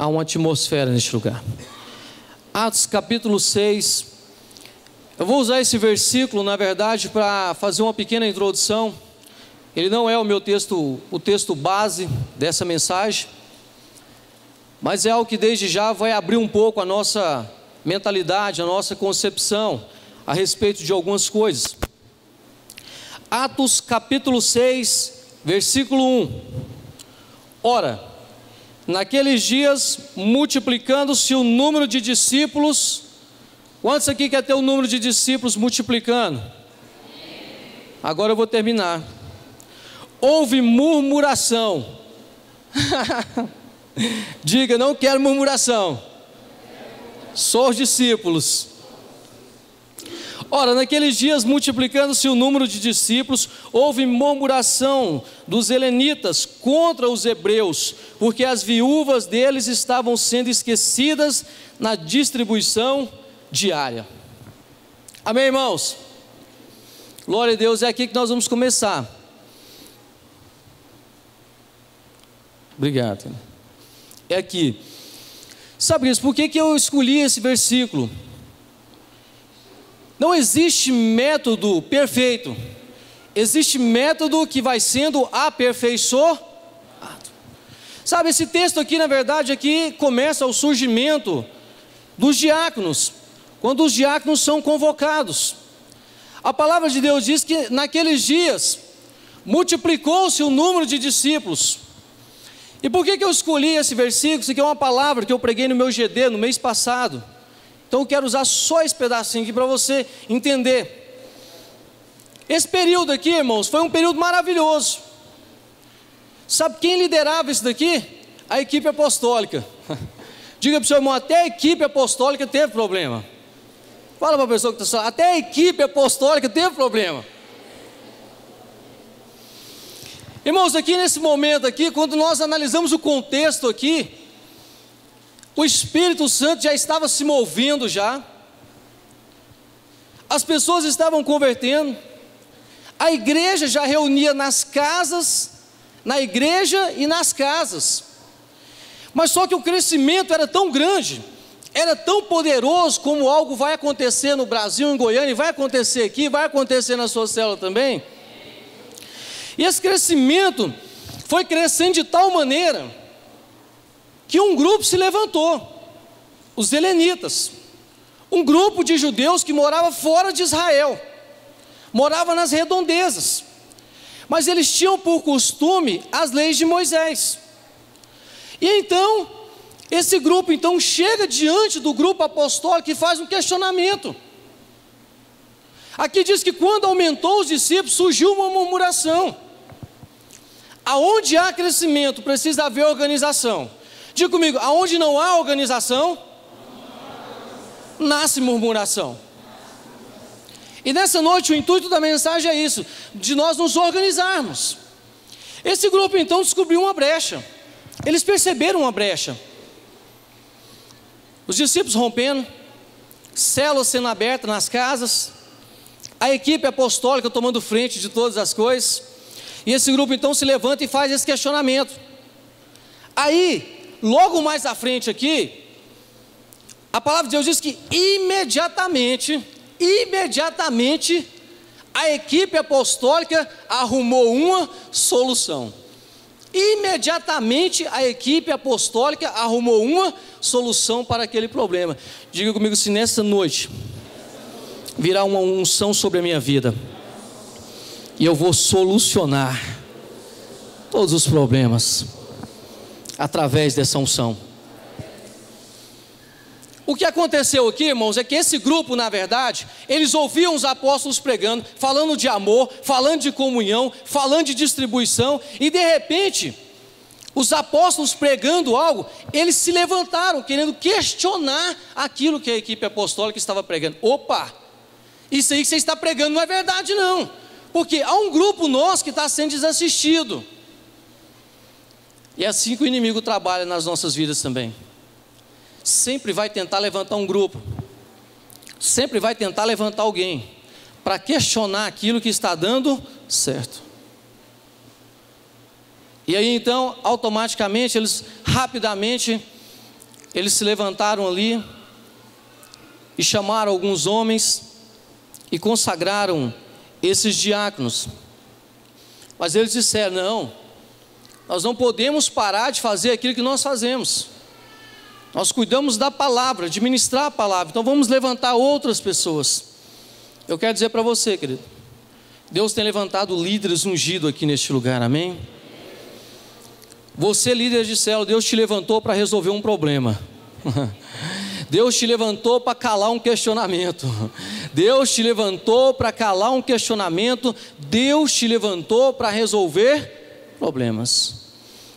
Há uma atmosfera neste lugar. Atos capítulo 6. Eu vou usar esse versículo, na verdade, para fazer uma pequena introdução. Ele não é o meu texto, o texto base dessa mensagem, mas é algo que desde já vai abrir um pouco a nossa mentalidade, a nossa concepção a respeito de algumas coisas. Atos capítulo 6, versículo 1. Ora, naqueles dias, multiplicando-se o número de discípulos. Quantos aqui quer ter o número de discípulos multiplicando? Agora eu vou terminar. Houve murmuração. Diga, não quero murmuração. Só os discípulos. Ora, naqueles dias, multiplicando-se o número de discípulos, houve murmuração dos helenitas contra os hebreus, porque as viúvas deles estavam sendo esquecidas na distribuição diária. Amém, irmãos? Glória a Deus, é aqui que nós vamos começar. Obrigado. É aqui. Sabe isso? Por que eu escolhi esse versículo? Não existe método perfeito. Existe método que vai sendo aperfeiçoado. Sabe, esse texto aqui, na verdade, aqui começa o surgimento dos diáconos, quando os diáconos são convocados. A palavra de Deus diz que naqueles dias multiplicou-se o número de discípulos. E por que eu escolhi esse versículo? Isso aqui é uma palavra que eu preguei no meu GD no mês passado. Então eu quero usar só esse pedacinho aqui para você entender. Esse período aqui, irmãos, foi um período maravilhoso. Sabe quem liderava isso daqui? A equipe apostólica. Diga para o seu irmão, até a equipe apostólica teve problema. Fala para a pessoa que está falando, até a equipe apostólica teve problema. Irmãos, aqui nesse momento aqui, quando nós analisamos o contexto aqui, o Espírito Santo já estava se movendo já, as pessoas estavam convertendo, a igreja já reunia nas casas, na igreja e nas casas, mas só que o crescimento era tão grande, era tão poderoso, como algo vai acontecer no Brasil, em Goiânia, e vai acontecer aqui, vai acontecer na sua célula também, e esse crescimento foi crescendo de tal maneira, que um grupo se levantou, os helenitas, um grupo de judeus que morava fora de Israel, morava nas redondezas, mas eles tinham por costume as leis de Moisés. E então, esse grupo então chega diante do grupo apostólico e faz um questionamento. Aqui diz que quando aumentou os discípulos, surgiu uma murmuração. Aonde há crescimento, precisa haver organização. Diga comigo, aonde não há organização, nasce murmuração. E nessa noite o intuito da mensagem é isso, de nós nos organizarmos. Esse grupo então descobriu uma brecha, eles perceberam uma brecha. Os discípulos rompendo, células sendo abertas nas casas, a equipe apostólica tomando frente de todas as coisas, e esse grupo então se levanta e faz esse questionamento. Aí, logo mais à frente aqui, a palavra de Deus diz que imediatamente, a equipe apostólica arrumou uma solução. Imediatamente a equipe apostólica arrumou uma solução para aquele problema. Diga comigo, se nessa noite virá uma unção sobre a minha vida, e eu vou solucionar todos os problemas através dessa unção. O que aconteceu aqui, irmãos, é que esse grupo, na verdade, eles ouviam os apóstolos pregando, falando de amor, falando de comunhão, falando de distribuição, e de repente, os apóstolos pregando algo, eles se levantaram, querendo questionar aquilo que a equipe apostólica estava pregando. Opa, isso aí que você está pregando não é verdade não, porque há um grupo nosso que está sendo desassistido. E é assim que o inimigo trabalha nas nossas vidas também. Sempre vai tentar levantar um grupo, sempre vai tentar levantar alguém, para questionar aquilo que está dando certo. E aí então, automaticamente, eles rapidamente eles se levantaram ali e chamaram alguns homens e consagraram esses diáconos. Mas eles disseram: não, nós não podemos parar de fazer aquilo que nós fazemos. Nós cuidamos da palavra, de ministrar a palavra, então vamos levantar outras pessoas. Eu quero dizer para você, querido, Deus tem levantado líderes ungidos aqui neste lugar, amém? Você, líder de célula, Deus te levantou para resolver um problema. Deus te levantou para calar um questionamento. Deus te levantou para calar um questionamento. Deus te levantou para resolver problemas.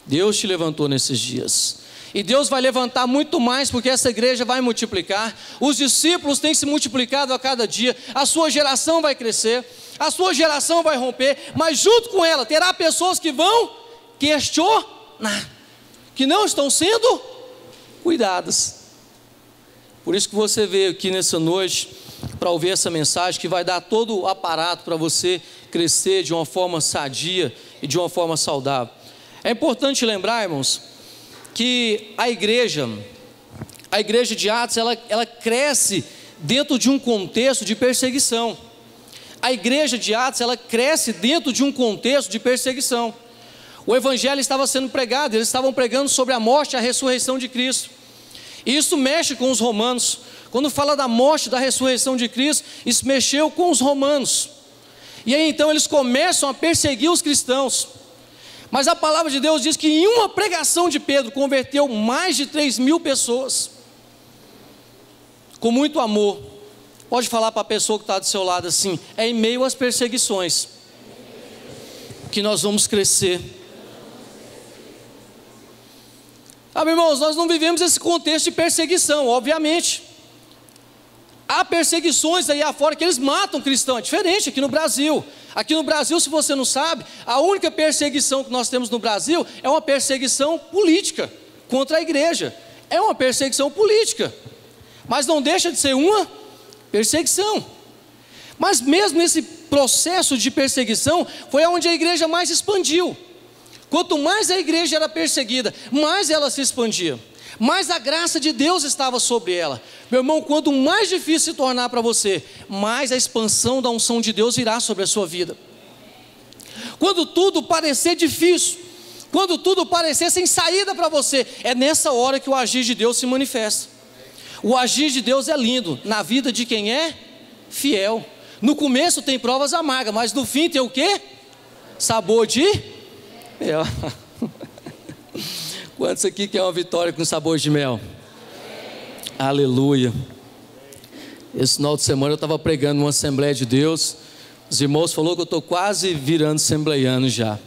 Deus te levantou nesses dias. E Deus vai levantar muito mais, porque essa igreja vai multiplicar. Os discípulos têm se multiplicado a cada dia. A sua geração vai crescer, a sua geração vai romper, mas junto com ela terá pessoas que vão questionar, que não estão sendo cuidadas. Por isso que você veio aqui nessa noite para ouvir essa mensagem, que vai dar todo o aparato para você crescer de uma forma sadia e de uma forma saudável. É importante lembrar, irmãos, que a igreja de Atos, ela cresce dentro de um contexto de perseguição. A igreja de Atos, ela cresce dentro de um contexto de perseguição. O evangelho estava sendo pregado, eles estavam pregando sobre a morte e a ressurreição de Cristo. E isso mexe com os romanos. Quando fala da morte, da ressurreição de Cristo, isso mexeu com os romanos. E aí então eles começam a perseguir os cristãos. Mas a palavra de Deus diz que em uma pregação de Pedro converteu mais de 3.000 pessoas, com muito amor. Pode falar para a pessoa que está do seu lado assim: é em meio às perseguições que nós vamos crescer. Meus irmãos, nós não vivemos esse contexto de perseguição, obviamente. Há perseguições aí afora que eles matam cristãos, é diferente aqui no Brasil. Aqui no Brasil, se você não sabe, a única perseguição que nós temos no Brasil é uma perseguição política contra a igreja. É uma perseguição política, mas não deixa de ser uma perseguição. Mas mesmo nesse processo de perseguição, foi onde a igreja mais expandiu. Quanto mais a igreja era perseguida, mais ela se expandia, mais a graça de Deus estava sobre ela. Meu irmão, quanto mais difícil se tornar para você, mais a expansão da unção de Deus virá sobre a sua vida. Quando tudo parecer difícil, quando tudo parecer sem saída para você, é nessa hora que o agir de Deus se manifesta. O agir de Deus é lindo na vida de quem é fiel. No começo tem provas amargas, mas no fim tem o quê? Sabor de mel. Quantos aqui quer uma vitória com sabor de mel? Aleluia. Esse final de semana eu estava pregando numa Assembleia de Deus. Os irmãos falaram que eu estou quase virando assembleiano já.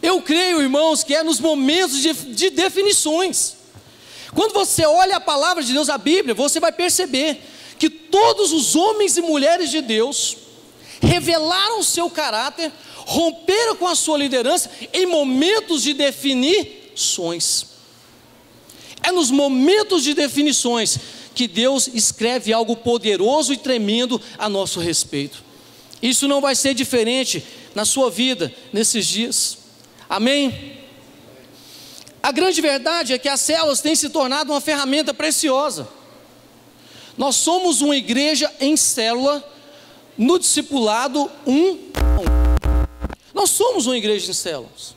Eu creio, irmãos, que é nos momentos de definições. Quando você olha a palavra de Deus, a Bíblia, você vai perceber que todos os homens e mulheres de Deus revelaram o seu caráter, romperam com a sua liderança em momentos de definições. É nos momentos de definições que Deus escreve algo poderoso e tremendo a nosso respeito. Isso não vai ser diferente na sua vida nesses dias. Amém? A grande verdade é que as células têm se tornado uma ferramenta preciosa. Nós somos uma igreja em célula, no discipulado Nós somos uma igreja em células.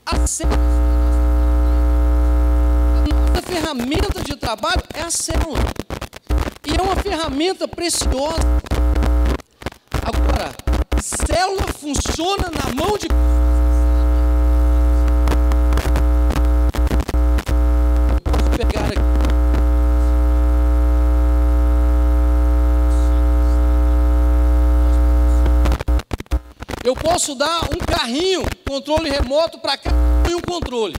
A célula, a nossa ferramenta de trabalho é a célula. E é uma ferramenta preciosa. Agora, célula funciona na mão de... Vou pegar aqui. Eu posso dar um carrinho, controle remoto para cá e um controle.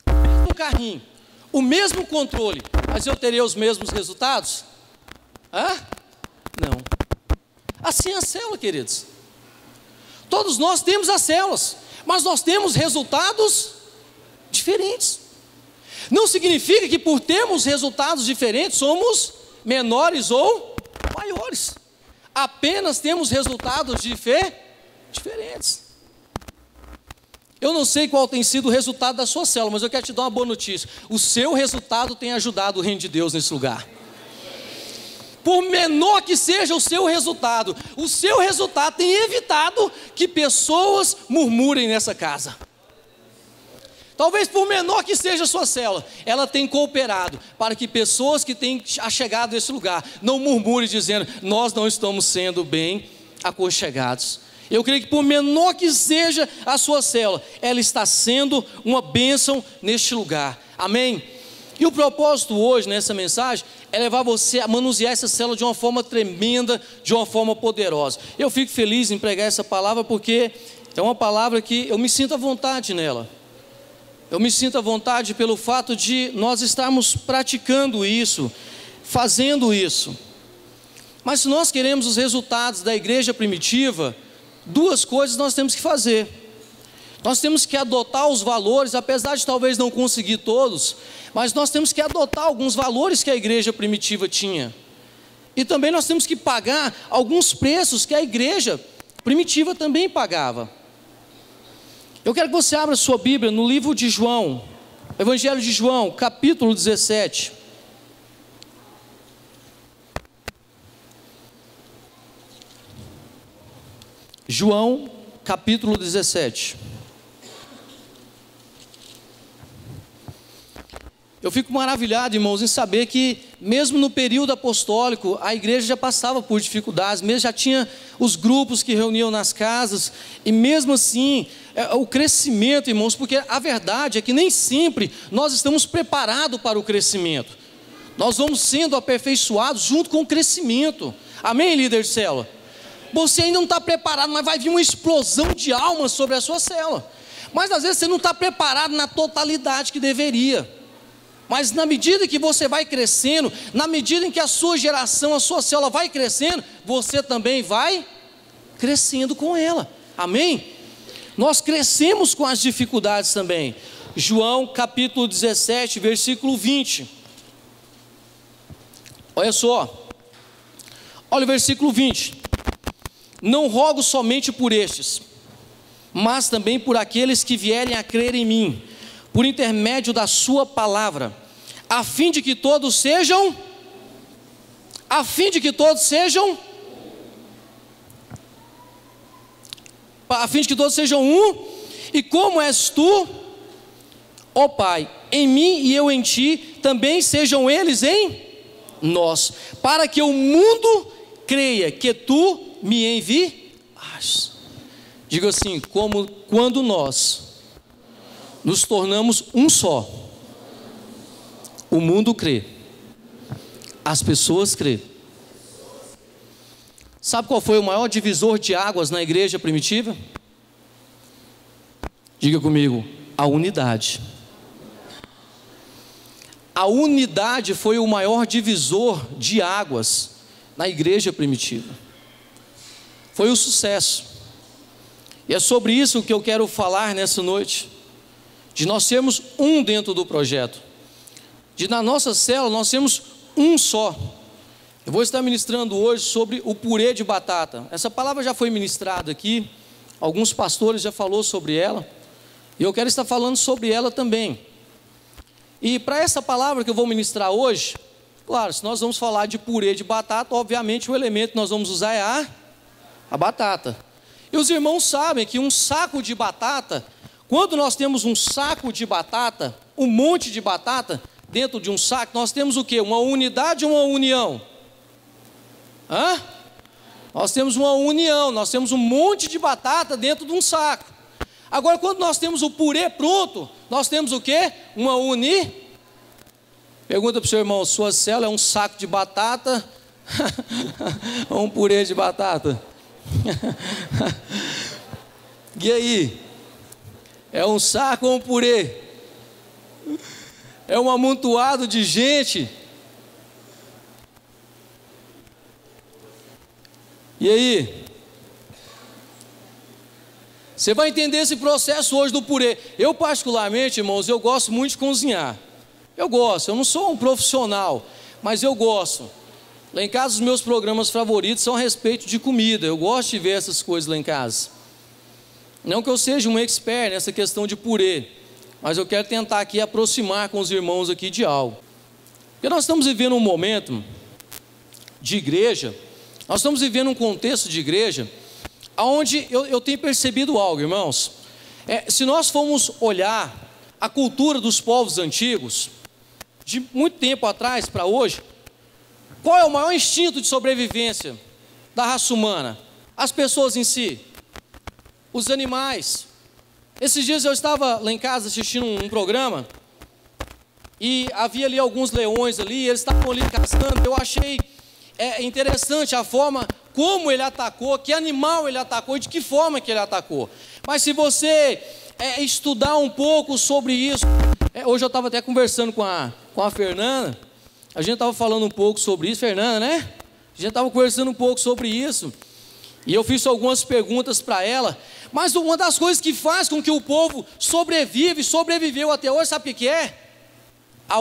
O mesmo carrinho, o mesmo controle, mas eu terei os mesmos resultados? Não. Assim é a célula, queridos. Todos nós temos as células, mas nós temos resultados diferentes. Não significa que por termos resultados diferentes, somos menores ou maiores. Apenas temos resultados diferentes. Eu não sei qual tem sido o resultado da sua célula, mas eu quero te dar uma boa notícia. O seu resultado tem ajudado o reino de Deus nesse lugar. Por menor que seja o seu resultado tem evitado que pessoas murmurem nessa casa. Talvez por menor que seja a sua célula, ela tem cooperado para que pessoas que têm chegado nesse lugar não murmurem dizendo: nós não estamos sendo bem aconchegados. Eu creio que por menor que seja a sua célula, ela está sendo uma bênção neste lugar. Amém? E o propósito hoje, nessa mensagem, é levar você a manusear essa célula de uma forma tremenda, de uma forma poderosa. Eu fico feliz em pregar essa palavra porque é uma palavra que eu me sinto à vontade nela. Eu me sinto à vontade pelo fato de nós estarmos praticando isso, fazendo isso. Mas se nós queremos os resultados da igreja primitiva, duas coisas nós temos que fazer. Nós temos que adotar os valores, apesar de talvez não conseguir todos, mas nós temos que adotar alguns valores que a igreja primitiva tinha. E também nós temos que pagar alguns preços que a igreja primitiva também pagava. Eu quero que você abra sua Bíblia no livro de João, Evangelho de João, capítulo 17. João, capítulo 17. Eu fico maravilhado, irmãos, em saber que mesmo no período apostólico, a igreja já passava por dificuldades, mesmo já tinha os grupos que reuniam nas casas, e mesmo assim, o crescimento, irmãos, porque a verdade é que nem sempre nós estamos preparados para o crescimento. Nós vamos sendo aperfeiçoados junto com o crescimento. Amém, líder de célula? Você ainda não está preparado, mas vai vir uma explosão de almas sobre a sua célula. Mas às vezes você não está preparado na totalidade que deveria. Mas na medida que você vai crescendo, na medida em que a sua geração, a sua célula vai crescendo, você também vai crescendo com ela. Amém? Nós crescemos com as dificuldades também. João capítulo 17, versículo 20. Olha só. Olha o versículo 20. Não rogo somente por estes, mas também por aqueles que vierem a crer em mim, por intermédio da sua palavra, a fim de que todos sejam um, e como és tu, ó Pai, em mim e eu em ti, também sejam eles em nós, para que o mundo creia que tu me envias. Diga assim: como quando nós nos tornamos um só, o mundo crê, as pessoas crê. Sabe qual foi o maior divisor de águas na igreja primitiva? Diga comigo: a unidade. A unidade foi o maior divisor de águas na igreja primitiva. Foi o sucesso. E é sobre isso que eu quero falar nessa noite. De nós sermos um dentro do projeto. De na nossa célula nós sermos um só. Eu vou estar ministrando hoje sobre o purê de batata. Essa palavra já foi ministrada aqui. Alguns pastores já falaram sobre ela. E eu quero estar falando sobre ela também. E para essa palavra que eu vou ministrar hoje, claro, se nós vamos falar de purê de batata, obviamente o elemento que nós vamos usar é a batata. E os irmãos sabem que um saco de batata, quando nós temos um saco de batata, um monte de batata dentro de um saco, nós temos o quê? Uma unidade ou uma união? Nós temos uma união, nós temos um monte de batata dentro de um saco. Agora, quando nós temos o purê pronto, nós temos o quê? Uma Pergunta para o seu irmão: sua célula é um saco de batata ou um purê de batata? E aí? É um saco ou um purê? É um amontoado de gente? E aí? Você vai entender esse processo hoje do purê. Eu particularmente, irmãos, eu gosto muito de cozinhar. Eu não sou um profissional, mas eu gosto. Lá em casa os meus programas favoritos são a respeito de comida. Eu gosto de ver essas coisas lá em casa. Não que eu seja um expert nessa questão de purê, mas eu quero tentar aqui aproximar com os irmãos aqui de algo. Porque nós estamos vivendo um momento de igreja, nós estamos vivendo um contexto de igreja, onde eu tenho percebido algo, irmãos. Se nós formos olhar a cultura dos povos antigos, de muito tempo atrás para hoje, qual é o maior instinto de sobrevivência da raça humana? As pessoas em si, os animais. Esses dias eu estava lá em casa assistindo um programa, e havia ali alguns leões ali, eles estavam ali caçando. Eu achei interessante a forma como ele atacou, que animal ele atacou e de que forma que ele atacou. Mas se você estudar um pouco sobre isso, hoje eu estava até conversando com a Fernanda, a gente estava falando um pouco sobre isso, Fernanda, né? A gente estava conversando um pouco sobre isso, e eu fiz algumas perguntas para ela, mas uma das coisas que faz com que o povo sobreviveu até hoje, sabe o que é? A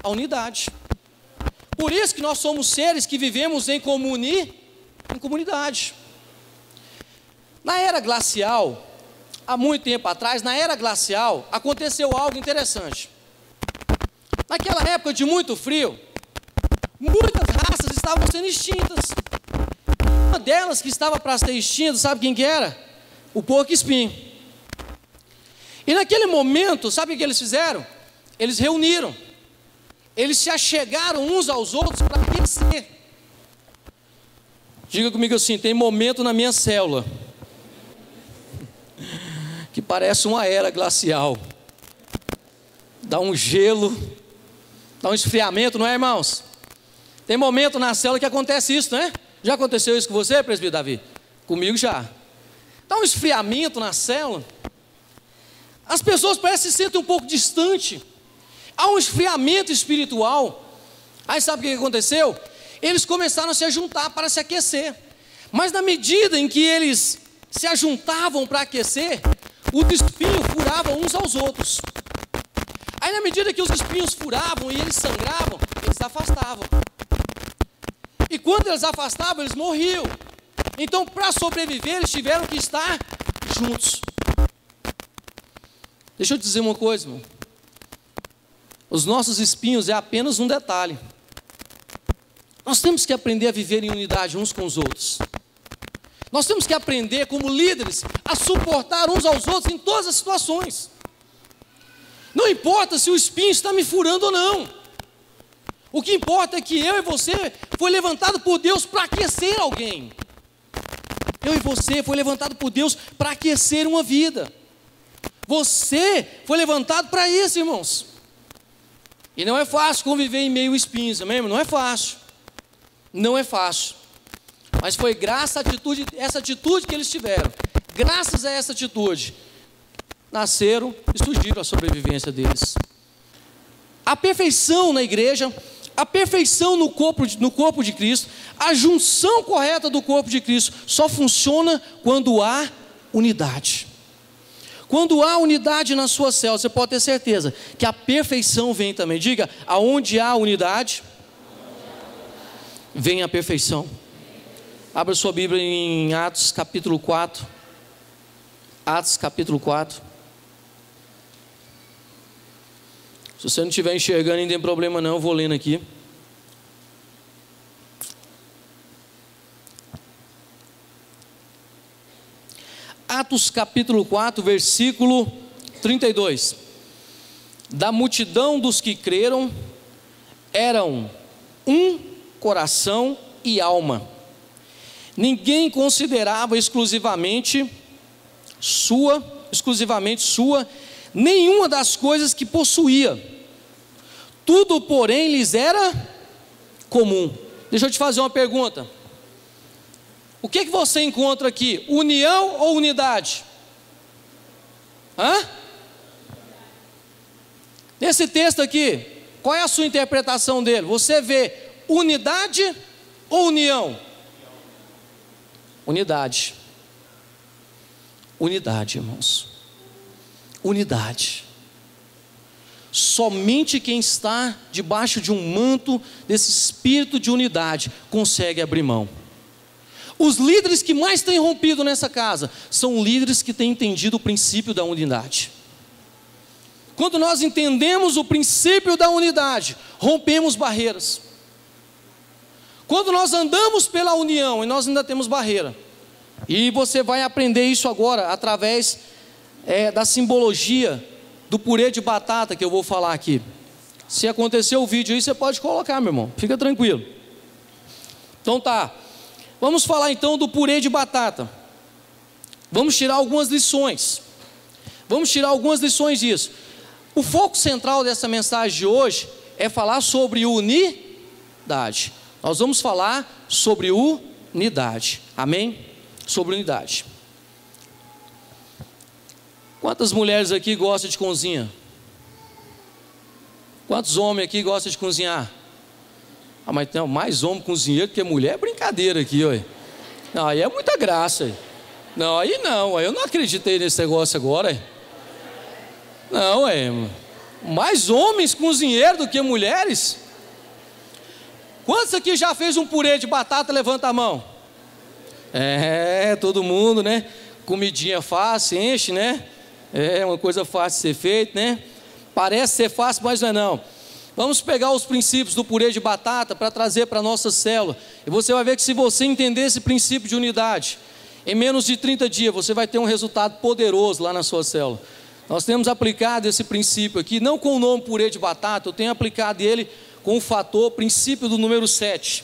unidade. Por isso que nós somos seres que vivemos em comunidade. Na era glacial, há muito tempo atrás, na era glacial, aconteceu algo interessante. Naquela época de muito frio, muitas raças estavam sendo extintas. Uma delas que estava para ser extinta, sabe quem que era? O porco-espinho. E naquele momento, sabe o que eles fizeram? Eles reuniram. Eles se achegaram uns aos outros para aquecer. Diga comigo assim: tem momento na minha célula que parece uma era glacial. Dá um gelo, dá um esfriamento, não é, irmãos? Tem momento na célula que acontece isso, não é? Já aconteceu isso com você, presbítero Davi? Comigo já. Dá um esfriamento na célula. As pessoas parecem se sentem um pouco distantes. Há um esfriamento espiritual. Aí sabe o que aconteceu? Eles começaram a se juntar para se aquecer. Mas na medida em que eles se ajuntavam para aquecer, os espinhos furavam uns aos outros. Aí na medida que os espinhos furavam e eles sangravam, eles afastavam. E quando eles afastavam, eles morriam. Então, para sobreviver, eles tiveram que estar juntos. Deixa eu te dizer uma coisa, irmão. Os nossos espinhos é apenas um detalhe. Nós temos que aprender a viver em unidade uns com os outros. Nós temos que aprender, como líderes, a suportar uns aos outros em todas as situações. Não importa se o espinho está me furando ou não. O que importa é que eu e você foi levantado por Deus para aquecer alguém. Eu e você foi levantado por Deus para aquecer uma vida. Você foi levantado para isso, irmãos. E não é fácil conviver em meio a espinhos, amém? Não é fácil. Não é fácil. Mas foi graças a essa atitude que eles tiveram. Graças a essa atitude, nasceram e surgiram a sobrevivência deles. A perfeição na igreja, a perfeição no corpo de Cristo, a junção correta do corpo de Cristo, só funciona quando há unidade. Quando há unidade na sua célula, você pode ter certeza que a perfeição vem também. Diga: aonde há unidade, vem a perfeição. Abra sua Bíblia em Atos capítulo 4. Atos capítulo 4. Se você não estiver enxergando, não tem problema não, eu vou lendo aqui. Atos capítulo 4, versículo 32. Da multidão dos que creram, eram um coração e alma. Ninguém considerava exclusivamente sua, nenhuma das coisas que possuía. Tudo, porém, lhes era comum. Deixa eu te fazer uma pergunta. O que você encontra aqui? União ou unidade? Nesse texto aqui, qual é a sua interpretação dele? Você vê unidade ou união? Unidade. Unidade, irmãos. Unidade. Somente quem está debaixo de um manto desse espírito de unidade consegue abrir mão. Os líderes que mais têm rompido nessa casa são líderes que têm entendido o princípio da unidade. Quando nós entendemos o princípio da unidade, rompemos barreiras. Quando nós andamos pela união e nós ainda temos barreira, e você vai aprender isso agora através da simbologia do purê de batata que eu vou falar aqui. Se acontecer o vídeo aí, você pode colocar, meu irmão, fica tranquilo. Então tá, vamos falar então do purê de batata. Vamos tirar algumas lições. Vamos tirar algumas lições disso. O foco central dessa mensagem de hoje é falar sobre unidade. Nós vamos falar sobre unidade, amém? Sobre unidade. Quantas mulheres aqui gostam de cozinha? Quantos homens aqui gostam de cozinhar? Ah, mas tem mais homem cozinheiro do que mulher, é brincadeira aqui, ó. Não, aí é muita graça. Não, aí eu não acreditei nesse negócio agora. Não, mais homens cozinheiros do que mulheres? Quantos aqui já fez um purê de batata? Levanta a mão. Todo mundo, né? Comidinha fácil, enche, né? É uma coisa fácil de ser feita, né? Parece ser fácil, mas não é não. Vamos pegar os princípios do purê de batata para trazer para a nossa célula. E você vai ver que se você entender esse princípio de unidade, em menos de 30 dias você vai ter um resultado poderoso lá na sua célula. Nós temos aplicado esse princípio aqui, não com o nome purê de batata, eu tenho aplicado ele com o fator princípio do número 7.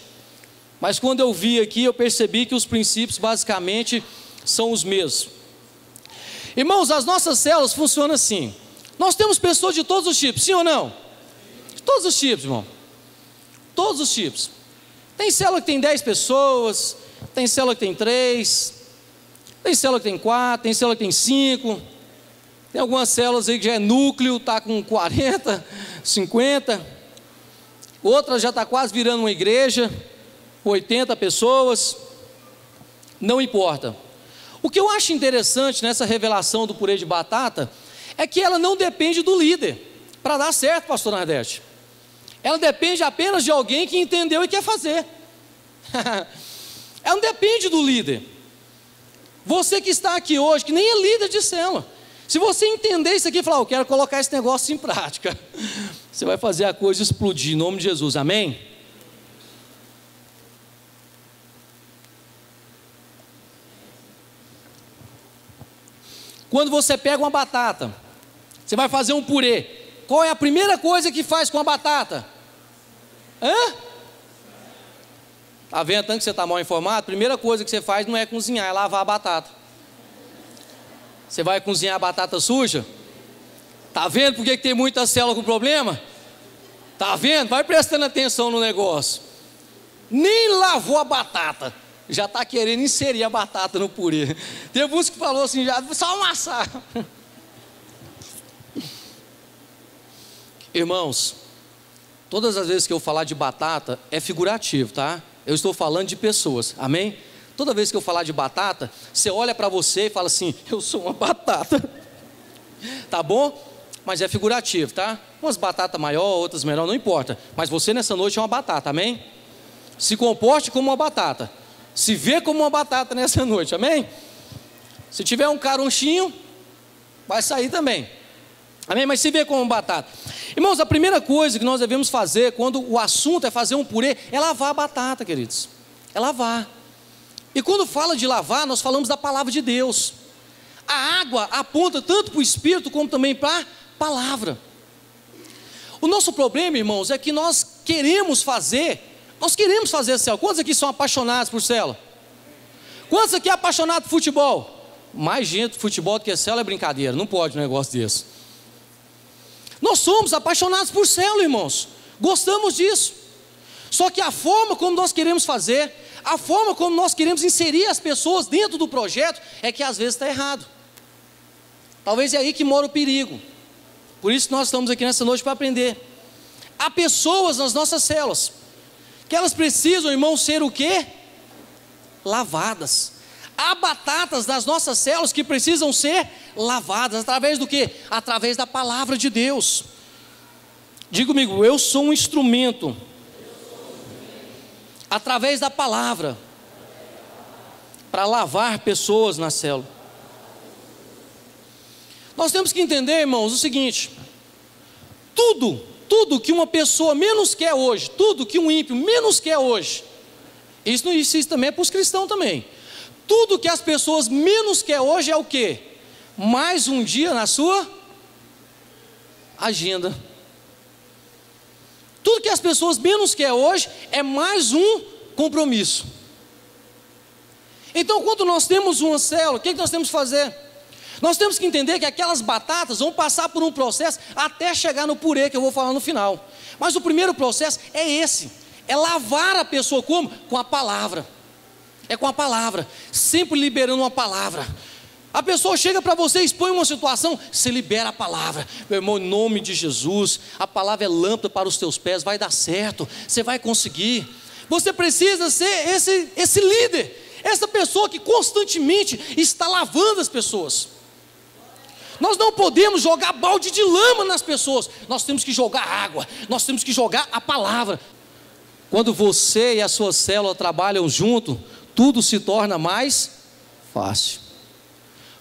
Mas quando eu vi aqui, eu percebi que os princípios basicamente são os mesmos. Irmãos, as nossas células funcionam assim. Nós temos pessoas de todos os tipos, sim ou não? De todos os tipos, irmão. Todos os tipos. Tem célula que tem 10 pessoas, tem célula que tem 3, tem célula que tem 4, tem célula que tem 5. Tem algumas células aí que já é núcleo, está com 40, 50. Outras já está quase virando uma igreja, 80 pessoas. Não importa. O que eu acho interessante nessa revelação do purê de batata é que ela não depende do líder para dar certo, pastor Nardeste. Ela depende apenas de alguém que entendeu e quer fazer. Ela não depende do líder. Você que está aqui hoje, que nem é líder de célula, se você entender isso aqui e falar, eu quero colocar esse negócio em prática, você vai fazer a coisa explodir, em nome de Jesus, amém? Quando você pega uma batata, você vai fazer um purê, qual é a primeira coisa que faz com a batata? Está vendo tanto que você está mal informado? A primeira coisa que você faz não é cozinhar, é lavar a batata. Você vai cozinhar a batata suja? Está vendo por que tem muita célula com problema? Está vendo? Vai prestando atenção no negócio. Nem lavou a batata, já está querendo inserir a batata no purê. Teve uns que falou assim, já só amassar. Irmãos, todas as vezes que eu falar de batata, é figurativo, tá? Eu estou falando de pessoas, amém? Toda vez que eu falar de batata, você olha para você e fala assim, eu sou uma batata. Tá bom? Mas é figurativo, tá? Umas batatas maior, outras menor, não importa. Mas você nessa noite é uma batata, amém? Se comporte como uma batata. Se vê como uma batata nessa noite, amém? Se tiver um caronchinho, vai sair também. Amém? Mas se vê como uma batata. Irmãos, a primeira coisa que nós devemos fazer quando o assunto é fazer um purê, é lavar a batata, queridos. É lavar. E quando fala de lavar, nós falamos da palavra de Deus. A água aponta tanto para o Espírito como também para a palavra. O nosso problema, irmãos, é que nós queremos fazer célula. Quantos aqui são apaixonados por célula? Quantos aqui é apaixonado por futebol? Mais gente por futebol do que célula é brincadeira, não pode um negócio desse. Nós somos apaixonados por célula, irmãos. Gostamos disso. Só que a forma como nós queremos fazer, a forma como nós queremos inserir as pessoas dentro do projeto, é que às vezes está errado. Talvez é aí que mora o perigo. Por isso nós estamos aqui nessa noite para aprender. Há pessoas nas nossas células, que elas precisam, irmão, ser o quê? Lavadas. Há batatas nas nossas células que precisam ser lavadas, através do quê? Através da palavra de Deus. Diga comigo, eu sou um instrumento. Através da palavra. para lavar pessoas na célula. Nós temos que entender, irmãos, o seguinte: tudo que uma pessoa menos quer hoje, tudo que um ímpio menos quer hoje, isso também é para os cristãos também. Tudo que as pessoas menos quer hoje é o quê? Mais um dia na sua agenda. Tudo que as pessoas menos quer hoje é mais um compromisso. Então, quando nós temos uma célula, o que nós temos que fazer? Nós temos que entender que aquelas batatas vão passar por um processo até chegar no purê, que eu vou falar no final. Mas o primeiro processo é esse: é lavar a pessoa como? Com a palavra. É com a palavra, sempre liberando uma palavra. A pessoa chega para você, expõe uma situação, você libera a palavra. Meu irmão, em nome de Jesus, a palavra é lâmpada para os teus pés, vai dar certo, você vai conseguir. Você precisa ser esse líder, essa pessoa que constantemente está lavando as pessoas. Nós não podemos jogar balde de lama nas pessoas, nós temos que jogar água, nós temos que jogar a palavra. Quando você e a sua célula trabalham junto, tudo se torna mais fácil.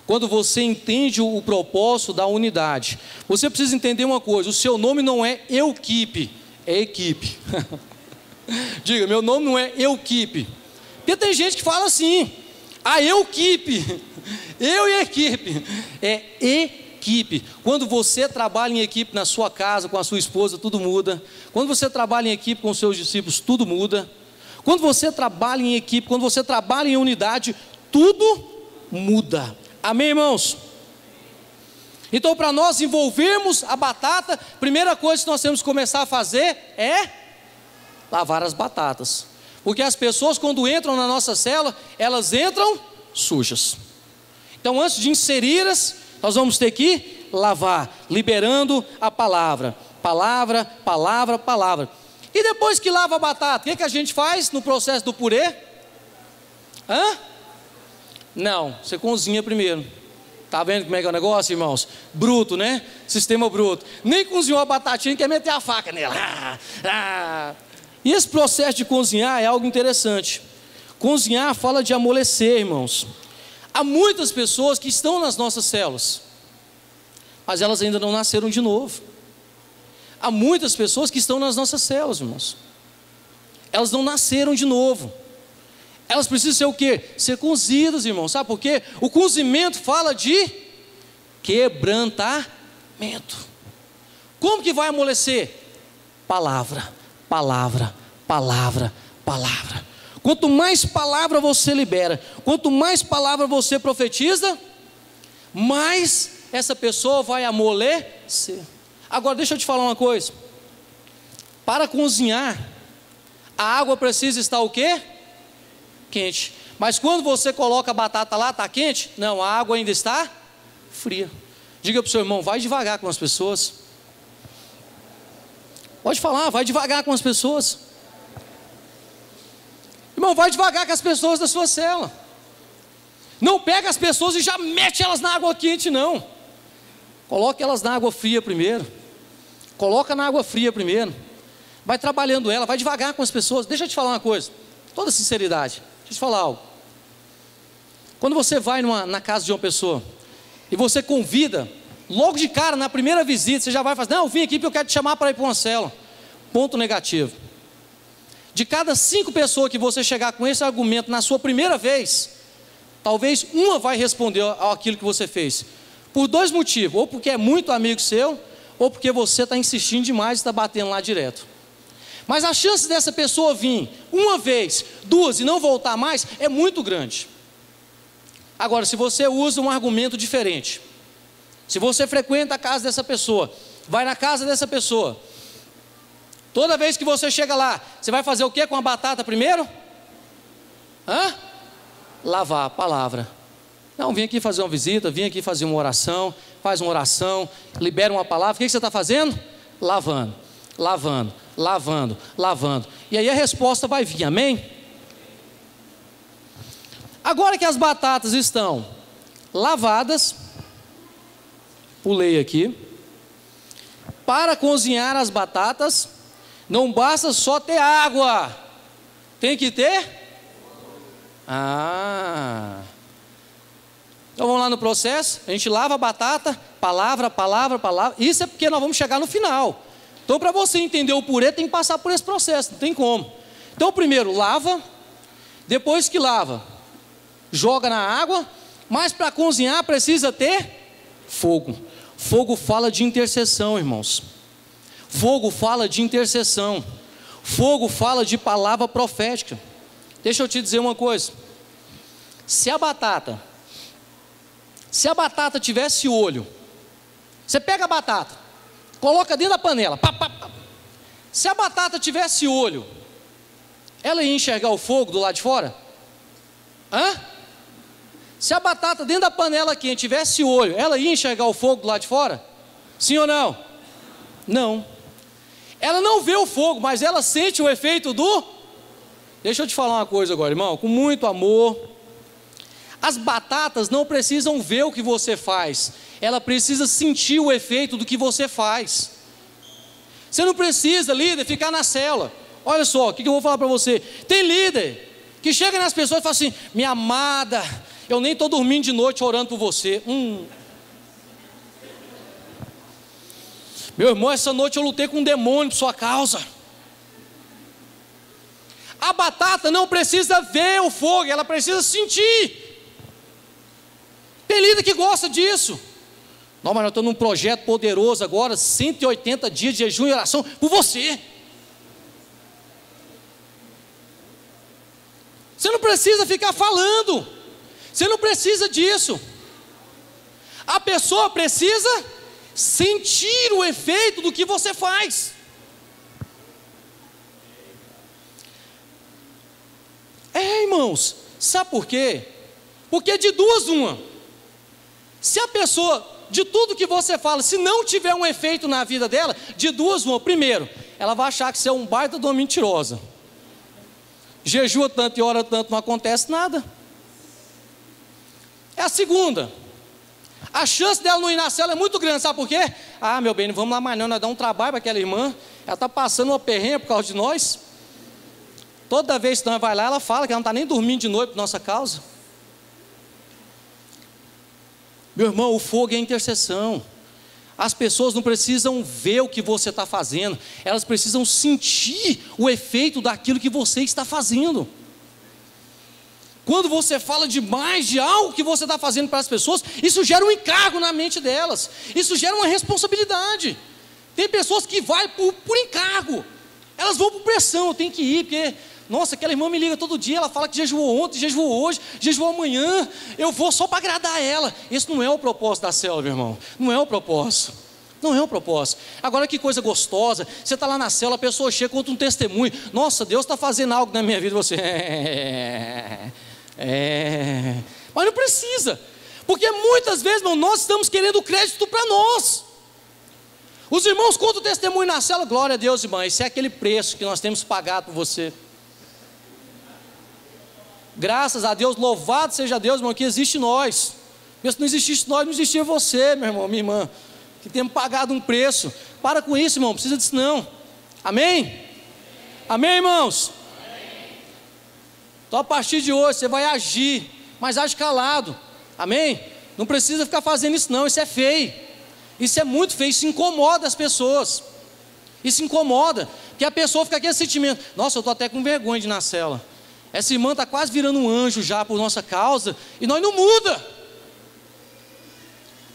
Quando você entende o propósito da unidade, você precisa entender uma coisa: o seu nome não é Euquipe, é equipe. Diga, meu nome não é Euquipe. Porque tem gente que fala assim: a Euquipe, eu e a equipe. É equipe. Quando você trabalha em equipe na sua casa, com a sua esposa, tudo muda. Quando você trabalha em equipe com os seus discípulos, tudo muda. Quando você trabalha em equipe, quando você trabalha em unidade, tudo muda. Amém, irmãos? Então, para nós envolvermos a batata, primeira coisa que nós temos que começar a fazer é lavar as batatas. Porque as pessoas, quando entram na nossa célula, elas entram sujas. Então, antes de inseri-las, nós vamos ter que lavar, liberando a palavra. Palavra, palavra, palavra. E depois que lava a batata, o que a gente faz no processo do purê? Não, você cozinha primeiro. Está vendo como é que é o negócio, irmãos? Bruto, né? Sistema bruto. Nem cozinhou a batatinha, quer meter a faca nela. E esse processo de cozinhar é algo interessante. Cozinhar fala de amolecer, irmãos. Há muitas pessoas que estão nas nossas células, mas elas ainda não nasceram de novo. Há muitas pessoas que estão nas nossas células, irmãos. Elas não nasceram de novo. Elas precisam ser o quê? Ser cozidas, irmãos. Sabe por quê? O cozimento fala de quebrantamento. Como que vai amolecer? Palavra, palavra, palavra, palavra. Quanto mais palavra você libera, quanto mais palavra você profetiza, mais essa pessoa vai amolecer. Agora deixa eu te falar uma coisa. Para cozinhar, a água precisa estar o quê? Quente. Mas quando você coloca a batata lá, está quente? Não, a água ainda está fria. Diga para o seu irmão, vai devagar com as pessoas. Pode falar, vai devagar com as pessoas. Irmão, vai devagar com as pessoas da sua célula. Não pega as pessoas e já mete elas na água quente, não. Coloque elas na água fria primeiro. Coloca na água fria primeiro. Vai trabalhando ela, vai devagar com as pessoas. Deixa eu te falar uma coisa, toda sinceridade. Deixa eu te falar algo. Quando você vai na casa de uma pessoa e você convida, logo de cara, na primeira visita, você já vai fazer: não, eu vim aqui porque eu quero te chamar para ir para uma célula. Ponto negativo. De cada 5 pessoas que você chegar com esse argumento na sua primeira vez, talvez uma vai responder aquilo que você fez. Por 2 motivos: ou porque é muito amigo seu, ou porque você está insistindo demais e está batendo lá direto. Mas a chance dessa pessoa vir uma vez, 2 e não voltar mais é muito grande. Agora, se você usa um argumento diferente, se você frequenta a casa dessa pessoa, vai na casa dessa pessoa, toda vez que você chega lá, você vai fazer o que com a batata primeiro? Lavar a palavra. Não, vim aqui fazer uma visita, vim aqui fazer uma oração. Faz uma oração, libera uma palavra. O que você está fazendo? Lavando, lavando, lavando, lavando. E aí a resposta vai vir, amém? Agora que as batatas estão lavadas, pulei aqui. Para cozinhar as batatas, não basta só ter água, tem que ter Ah. Então vamos lá no processo, a gente lava a batata, palavra, palavra, palavra. Isso é porque nós vamos chegar no final. Então para você entender o purê tem que passar por esse processo, não tem como. Então primeiro lava, depois que lava, joga na água, mas para cozinhar precisa ter fogo. Fogo fala de intercessão, irmãos. Fogo fala de intercessão. Fogo fala de palavra profética. Deixa eu te dizer uma coisa. Se a batata tivesse olho, você pega a batata, coloca dentro da panela, pá, pá, pá. Se a batata tivesse olho, ela ia enxergar o fogo do lado de fora? Hã? Se a batata dentro da panela quente tivesse olho, ela ia enxergar o fogo do lado de fora? Sim ou não? Não. Ela não vê o fogo, mas ela sente o efeito do... Deixa eu te falar uma coisa agora, irmão, com muito amor. As batatas não precisam ver o que você faz, ela precisa sentir o efeito do que você faz. Você não precisa, líder, ficar na célula. Olha só, o que eu vou falar para você. Tem líder que chega nas pessoas e fala assim: minha amada, eu nem estou dormindo de noite orando por você. Meu irmão, essa noite eu lutei com um demônio por sua causa. A batata não precisa ver o fogo, ela precisa sentir. Tem líder que gosta disso. Não, mas nós estamos num projeto poderoso agora, 180 dias de jejum e oração por você. Você não precisa ficar falando. Você não precisa disso. A pessoa precisa sentir o efeito do que você faz. Irmãos, sabe por quê? Porque de duas uma. Se a pessoa, de tudo que você fala, se não tiver um efeito na vida dela, de duas uma. Primeiro, ela vai achar que você é um baita de uma mentirosa. Jejua tanto e ora tanto, não acontece nada. É a segunda. A chance dela não ir na cela é muito grande, sabe por quê? Ah, meu bem, não vamos lá mais não, nós damos um trabalho para aquela irmã. Ela está passando uma perrenha por causa de nós. Toda vez que nós vai lá, ela fala que ela não está nem dormindo de noite por nossa causa. Meu irmão, o fogo é a intercessão. As pessoas não precisam ver o que você está fazendo, elas precisam sentir o efeito daquilo que você está fazendo. Quando você fala demais de algo que você está fazendo para as pessoas, isso gera um encargo na mente delas, isso gera uma responsabilidade. Tem pessoas que vão por encargo, elas vão por pressão, eu tenho que ir, porque... Nossa, aquela irmã me liga todo dia, ela fala que jejuou ontem, jejuou hoje, jejuou amanhã, eu vou só para agradar ela. Esse não é o propósito da célula, meu irmão, não é o propósito, não é o propósito. Agora que coisa gostosa, você está lá na célula, a pessoa chega, conta um testemunho, nossa, Deus está fazendo algo na minha vida, você, mas não precisa, porque muitas vezes, irmão, nós estamos querendo crédito para nós. Os irmãos contam o testemunho na célula, glória a Deus, irmão, esse é aquele preço que nós temos pagado por você. Graças a Deus, louvado seja Deus, irmão, que existe nós. Porque se não existisse nós, não existia você, meu irmão, minha irmã, que temos pagado um preço. Para com isso, irmão, não precisa disso não. Amém? Amém, irmãos? Amém. Então a partir de hoje você vai agir, mas age calado. Amém? Não precisa ficar fazendo isso não, isso é feio. Isso é muito feio, isso incomoda as pessoas. Isso incomoda, porque a pessoa fica com aquele sentimento, nossa, eu estou até com vergonha de ir na célula. Essa irmã está quase virando um anjo já por nossa causa, e nós não muda.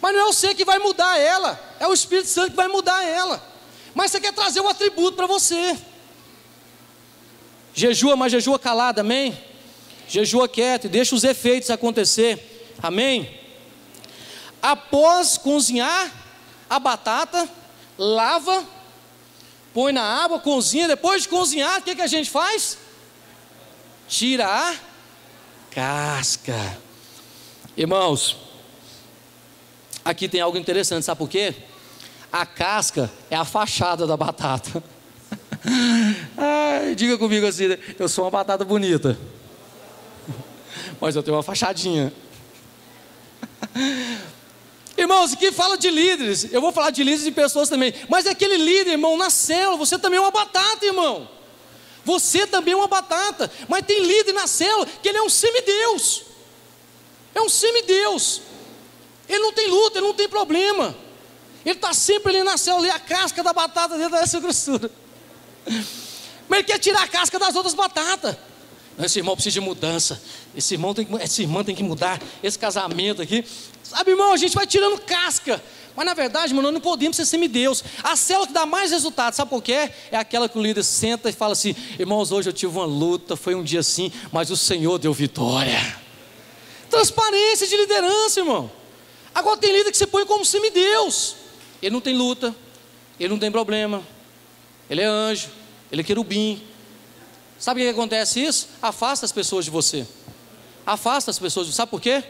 Mas não é você que vai mudar ela, é o Espírito Santo que vai mudar ela. Mas você quer trazer um atributo para você. Jejua, mas jejua calado, amém? Jejua quieto e deixa os efeitos acontecer, amém? Após cozinhar a batata, lava, põe na água, cozinha. Depois de cozinhar, o que a gente faz? Tira a casca. Irmãos, aqui tem algo interessante, sabe por quê? A casca é a fachada da batata. Ai, diga comigo assim, eu sou uma batata bonita, mas eu tenho uma fachadinha. Irmãos, aqui fala de líderes, eu vou falar de líderes e pessoas também, mas é aquele líder, irmão, na célula, você também é uma batata, irmão. Você também é uma batata. Mas tem líder na célula que ele é um semideus. É um semideus. Ele não tem luta, ele não tem problema. Ele está sempre ali na célula, ali a casca da batata dentro dessa grossura. Mas ele quer tirar a casca das outras batatas. Esse irmão precisa de mudança. Essa irmã tem que mudar. Esse casamento aqui. Sabe, irmão, a gente vai tirando casca. Mas na verdade, irmão, nós não podemos ser semideus. A célula que dá mais resultado, sabe por quê? É aquela que o líder senta e fala assim: irmãos, hoje eu tive uma luta, foi um dia assim, mas o Senhor deu vitória. Transparência de liderança, irmão. Agora tem líder que você põe como semideus. Ele não tem luta, ele não tem problema, ele é anjo, ele é querubim. Sabe o que acontece isso? Afasta as pessoas de você. Afasta as pessoas. Sabe por quê?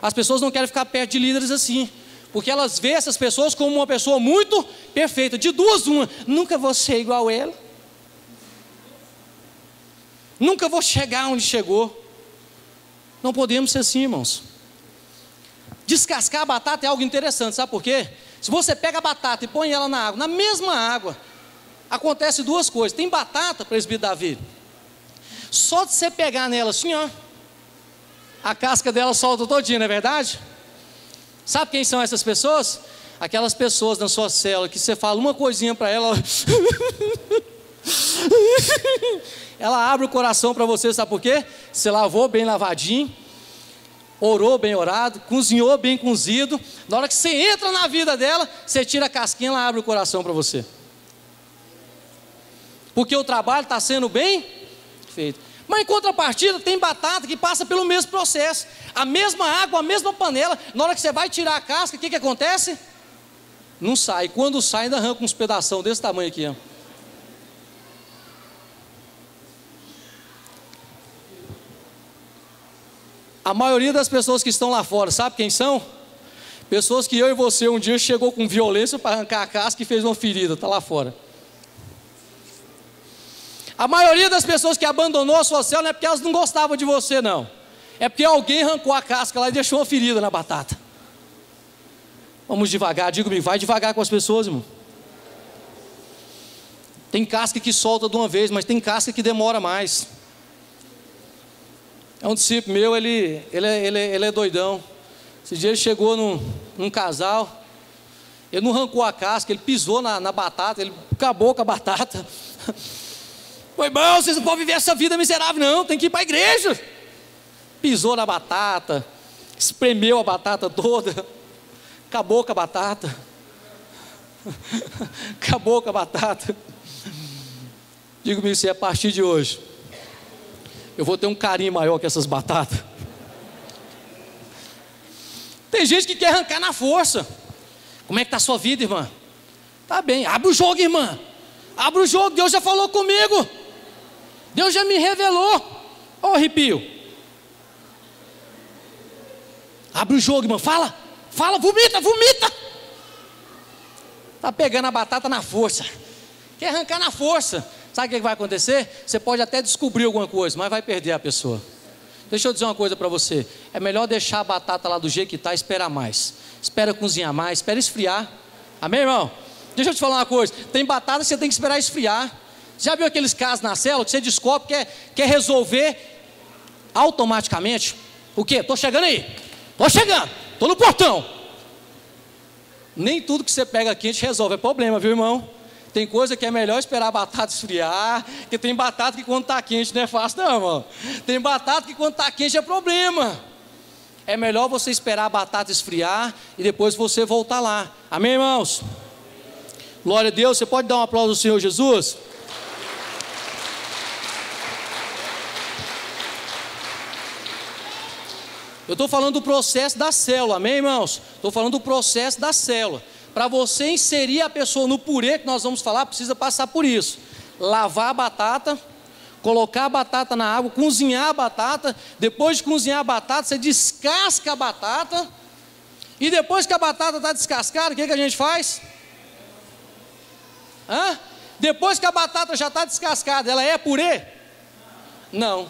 As pessoas não querem ficar perto de líderes assim, porque elas veem essas pessoas como uma pessoa muito perfeita. De duas uma: nunca vou ser igual a ela, nunca vou chegar onde chegou. Não podemos ser assim, irmãos. Descascar a batata é algo interessante, sabe por quê? Se você pega a batata e põe ela na água, na mesma água, acontece duas coisas. Tem batata, presbítero Davi, só de você pegar nela assim, ó, a casca dela solta todinha, não é verdade? Sabe quem são essas pessoas? Aquelas pessoas na sua célula que você fala uma coisinha para ela, ela abre o coração para você, sabe por quê? Você lavou bem lavadinho, orou bem orado, cozinhou bem cozido. Na hora que você entra na vida dela, você tira a casquinha, ela abre o coração para você, porque o trabalho está sendo bem feito. Mas em contrapartida, tem batata que passa pelo mesmo processo, a mesma água, a mesma panela. Na hora que você vai tirar a casca, o que acontece? Não sai. Quando sai, ainda arranca uns pedação desse tamanho aqui, ó. A maioria das pessoas que estão lá fora, sabe quem são? Pessoas que eu e você um dia chegou com violência para arrancar a casca e fez uma ferida, está lá fora. A maioria das pessoas que abandonou a sua célula não é porque elas não gostavam de você, não. É porque alguém arrancou a casca lá e deixou uma ferida na batata. Vamos devagar, diga comigo, vai devagar com as pessoas, irmão. Tem casca que solta de uma vez, mas tem casca que demora mais. É um discípulo meu, ele é doidão. Esse dia ele chegou num casal, ele não arrancou a casca, ele pisou na batata, ele acabou com a batata. Foi bom, vocês não podem viver essa vida miserável não, tem que ir para a igreja. Pisou na batata, espremeu a batata toda, acabou com a batata. Acabou com a batata. Diga-me se a partir de hoje eu vou ter um carinho maior que essas batatas. Tem gente que quer arrancar na força. Como é que está a sua vida, irmã? Tá bem, abre o jogo, irmã. Abre o jogo, Deus já falou comigo. Deus já me revelou. Ó, arrepio. Abre o jogo, irmã, fala, vomita. Está pegando a batata na força. Quer arrancar na força. Sabe o que vai acontecer? Você pode até descobrir alguma coisa, mas vai perder a pessoa. Deixa eu dizer uma coisa para você. É melhor deixar a batata lá do jeito que está e esperar mais. Espera cozinhar mais, espera esfriar. Amém, irmão? Deixa eu te falar uma coisa. Tem batata que você tem que esperar esfriar. Já viu aqueles casos na célula que você descobre que quer resolver automaticamente? O quê? Estou chegando aí. Estou chegando. Estou no portão. Nem tudo que você pega quente resolve. É problema, viu, irmão? Tem coisa que é melhor esperar a batata esfriar, porque tem batata que quando está quente não é fácil não, irmão. Tem batata que quando está quente é problema. É melhor você esperar a batata esfriar e depois você voltar lá. Amém, irmãos? Glória a Deus. Você pode dar um aplauso ao Senhor Jesus? Eu estou falando do processo da célula, amém, irmãos? Estou falando do processo da célula. Para você inserir a pessoa no purê que nós vamos falar, precisa passar por isso. Lavar a batata, colocar a batata na água, cozinhar a batata. Depois de cozinhar a batata, você descasca a batata. E depois que a batata está descascada, o que a gente faz? Depois que a batata já está descascada, ela é purê? Não.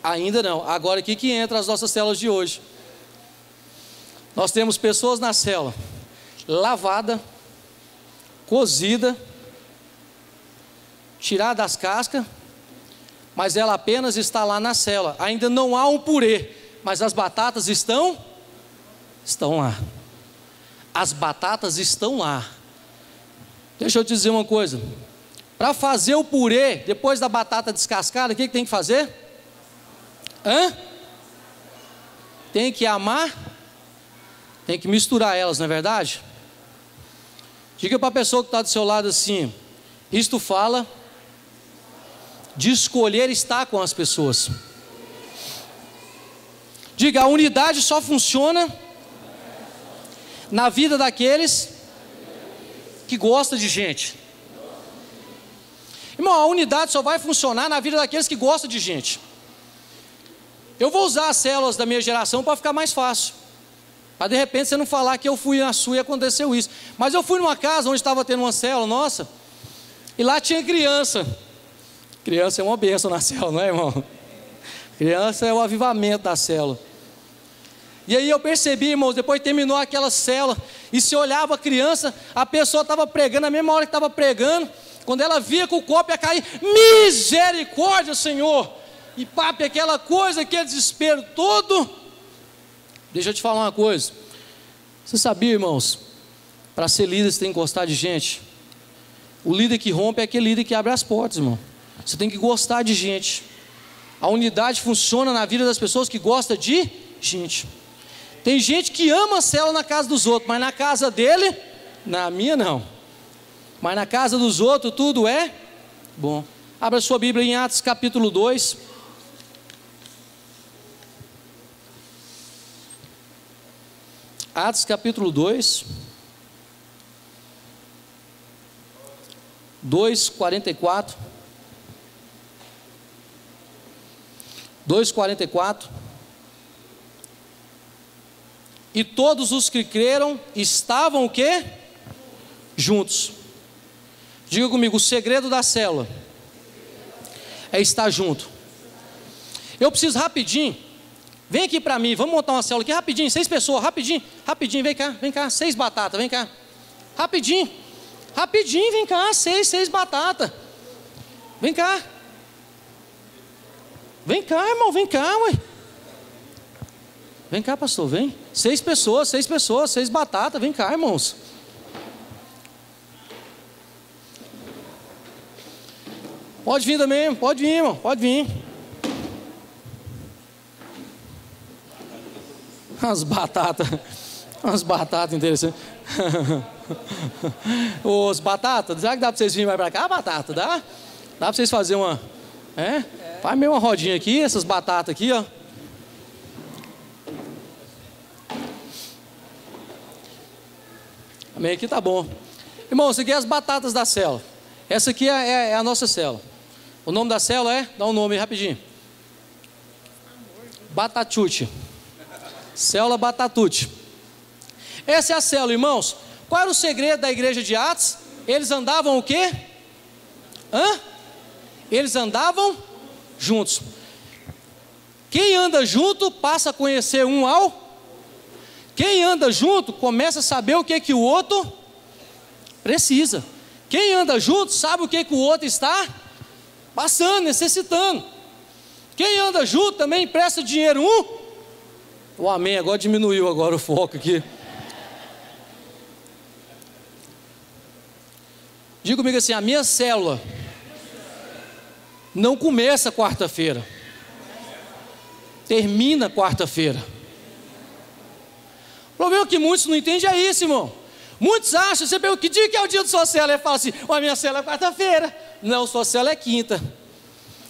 Ainda não. Agora aqui que entra as nossas células de hoje. Nós temos pessoas na célula lavada, cozida, tirar das cascas, mas ela apenas está lá na célula. Ainda não há um purê, mas as batatas estão lá. As batatas estão lá. Deixa eu te dizer uma coisa. Para fazer o purê, depois da batata descascada, o que tem que fazer? Tem que amar, tem que misturar elas, não é verdade? Diga para a pessoa que está do seu lado assim: isto fala de escolher estar com as pessoas. Diga: a unidade só funciona na vida daqueles que gostam de gente. Irmão, a unidade só vai funcionar na vida daqueles que gostam de gente. Eu vou usar as células da minha geração para ficar mais fácil, para de repente você não falar que eu fui na sua e aconteceu isso. Mas eu fui numa casa onde estava tendo uma célula nossa, e lá tinha criança. Criança é uma bênção na célula, não é, irmão? Criança é o avivamento da célula. E aí eu percebi, irmãos, depois terminou aquela célula, e se olhava a criança, a pessoa estava pregando, na mesma hora que estava pregando, quando ela via que o copo ia cair, misericórdia, Senhor, e papi, aquela coisa, aquele desespero todo. Deixa eu te falar uma coisa, você sabia, irmãos, para ser líder você tem que gostar de gente. O líder que rompe é aquele líder que abre as portas, irmão. Você tem que gostar de gente. A unidade funciona na vida das pessoas que gostam de gente. Tem gente que ama a célula na casa dos outros, mas na casa dele, na minha não. Mas na casa dos outros tudo é bom. Abra sua Bíblia em Atos capítulo 2. Atos capítulo 2. 2:44. 2:44. E todos os que creram estavam o quê? Juntos. Diga comigo, o segredo da célula é estar junto. Eu preciso rapidinho, vem aqui para mim, vamos montar uma célula aqui rapidinho, 6 pessoas, rapidinho, vem cá, 6 batatas, vem cá, rapidinho, vem cá, 6 batatas, vem cá, irmão, vem cá, ué, vem cá, pastor, vem, 6 pessoas, 6 batatas, vem cá, irmãos. Pode vir também, pode vir, irmão, pode vir. Umas batatas interessantes. Os batatas, será que dá para vocês virem mais para cá, batata? Dá para vocês fazerem uma, faz meio uma rodinha aqui, essas batatas aqui, ó. Amém, aqui tá bom. Irmão, isso aqui é as batatas da célula. Essa aqui é a nossa célula. O nome da célula é? Dá um nome aí rapidinho. Batatute. Célula Batatute. Essa é a célula, irmãos. Qual era o segredo da igreja de Atos? Eles andavam o quê? Eles andavam juntos. Quem anda junto passa a conhecer um ao. Quem anda junto começa a saber o que o outro precisa. Quem anda junto sabe o que o outro está passando, necessitando. Quem anda junto também empresta dinheiro amém, agora diminuiu agora o foco aqui. Diga comigo assim, a minha célula não começa quarta-feira, termina quarta-feira. O problema é que muitos não entendem é isso, irmão. Muitos acham, você pergunta, que dia que é o dia da sua célula? Ele fala assim, a minha célula é quarta-feira. Não, sua célula é quinta.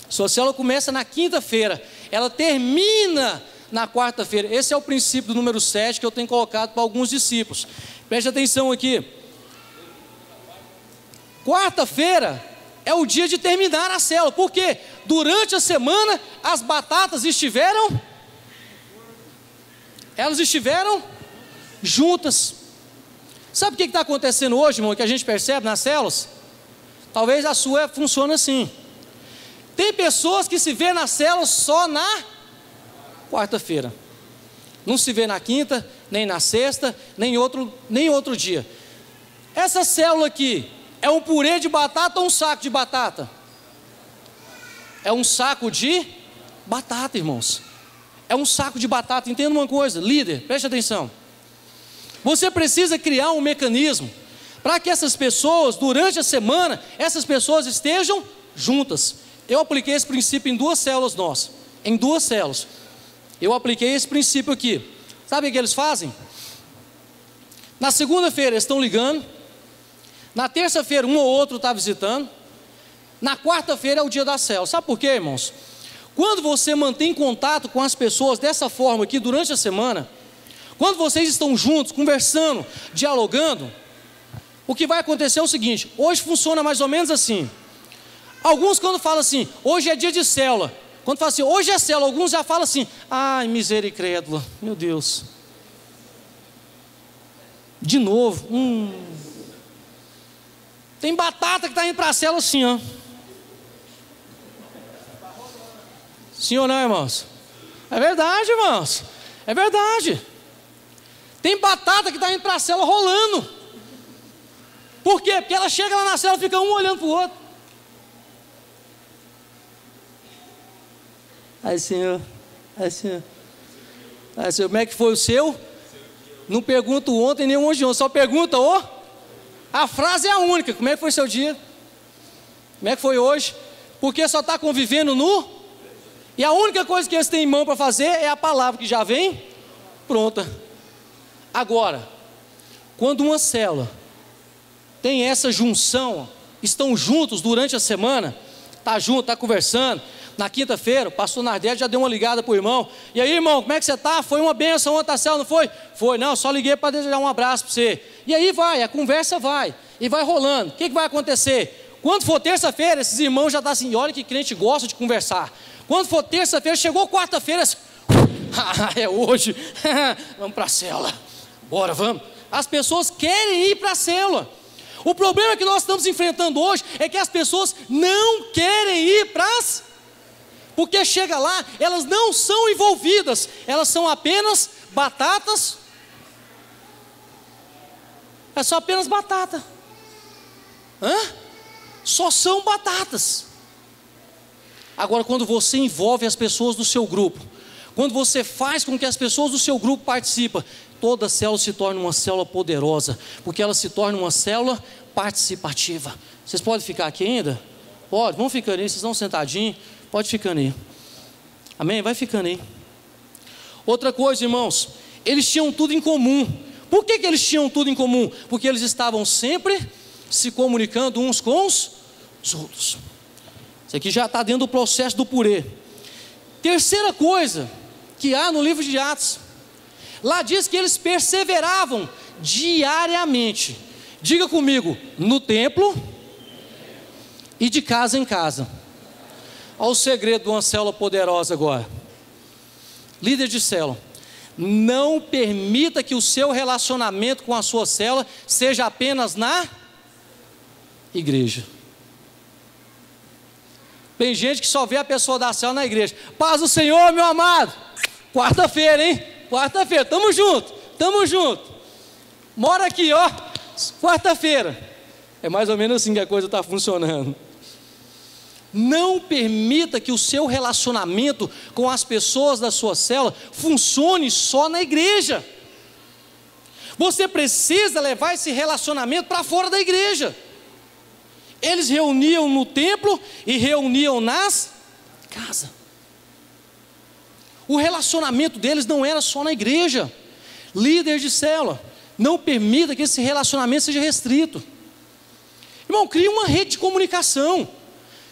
Sua célula começa na quinta-feira, ela termina na quarta-feira. Esse é o princípio do número 7 que eu tenho colocado para alguns discípulos. Preste atenção aqui. Quarta-feira é o dia de terminar a célula. Por quê? Durante a semana as batatas estiveram juntas. Sabe o que está acontecendo hoje, irmão, que a gente percebe nas células? Talvez a sua funcione assim. Tem pessoas que se vê na célula só na quarta-feira. Não se vê na quinta, nem na sexta, nem outro dia. Essa célula aqui é um purê de batata ou um saco de batata? É um saco de batata, irmãos. É um saco de batata. Entenda uma coisa, líder, preste atenção. Você precisa criar um mecanismo para que essas pessoas, durante a semana, essas pessoas estejam juntas. Eu apliquei esse princípio em 2 células nossas. Em 2 células. Eu apliquei esse princípio aqui. Sabe o que eles fazem? Na segunda-feira eles estão ligando. Na terça-feira um ou outro está visitando. Na quarta-feira é o dia da célula. Sabe por quê, irmãos? Quando você mantém contato com as pessoas dessa forma aqui durante a semana, quando vocês estão juntos, conversando, dialogando, o que vai acontecer é o seguinte: hoje funciona mais ou menos assim. Alguns quando falam assim, hoje é dia de célula, quando falam assim, hoje é célula, alguns já falam assim, ai, misericrédula, meu Deus, de novo, tem batata que está indo para a célula assim, ó. Sim ou não, irmãos? É verdade, irmãos, é verdade. Tem batata que está indo para a célula rolando. Por quê? Porque ela chega lá na célula e fica um olhando para o outro. Aí, Senhor, como é que foi o seu? Não pergunto ontem nem hoje, só pergunta a frase é a única. Como é que foi seu dia? Como é que foi hoje? Porque só está convivendo e a única coisa que eles têm em mão para fazer é a palavra que já vem pronta. Agora, quando uma célula tem essa junção, estão juntos durante a semana, está junto, está conversando. Na quinta-feira, o pastor Nardelli já deu uma ligada para o irmão. E aí, irmão, como é que você está? Foi uma bênção ontem a célula, não foi? Foi, não, só liguei para desejar um abraço para você. E aí vai, a conversa vai, e vai rolando. O que vai acontecer? Quando for terça-feira, esses irmãos já estão assim, olha que crente gosta de conversar. Quando for terça-feira, chegou quarta-feira, é hoje, vamos para a célula, bora, vamos. As pessoas querem ir para a célula. O problema que nós estamos enfrentando hoje é que as pessoas não querem ir para as... Porque chega lá, elas não são envolvidas, elas são apenas batatas. É só apenas batata. Só são batatas. Agora, quando você envolve as pessoas do seu grupo, quando você faz com que as pessoas do seu grupo participem, toda célula se torna uma célula poderosa, porque ela se torna uma célula participativa. Vocês podem ficar aqui ainda? Pode, vão ficando aí, vocês estão sentadinhos, pode ficando aí. Amém? Vai ficando aí. Outra coisa, irmãos, eles tinham tudo em comum. Por que eles tinham tudo em comum? Porque eles estavam sempre se comunicando uns com os outros. Isso aqui já está dentro do processo do purê. Terceira coisa que há no livro de Atos, lá diz que eles perseveravam diariamente. Diga comigo, no templo e de casa em casa. Olha o segredo de uma célula poderosa agora. Líder de célula, não permita que o seu relacionamento com a sua célula seja apenas na igreja. Tem gente que só vê a pessoa da célula na igreja. Paz do Senhor, meu amado. Quarta-feira, hein? Quarta-feira, tamo junto. Mora aqui, ó. Quarta-feira. É mais ou menos assim que a coisa está funcionando. Não permita que o seu relacionamento com as pessoas da sua célula funcione só na igreja. Você precisa levar esse relacionamento para fora da igreja. Eles reuniam no templo e reuniam nas casas. O relacionamento deles não era só na igreja. Líder de célula, não permita que esse relacionamento seja restrito. Irmão, crie uma rede de comunicação.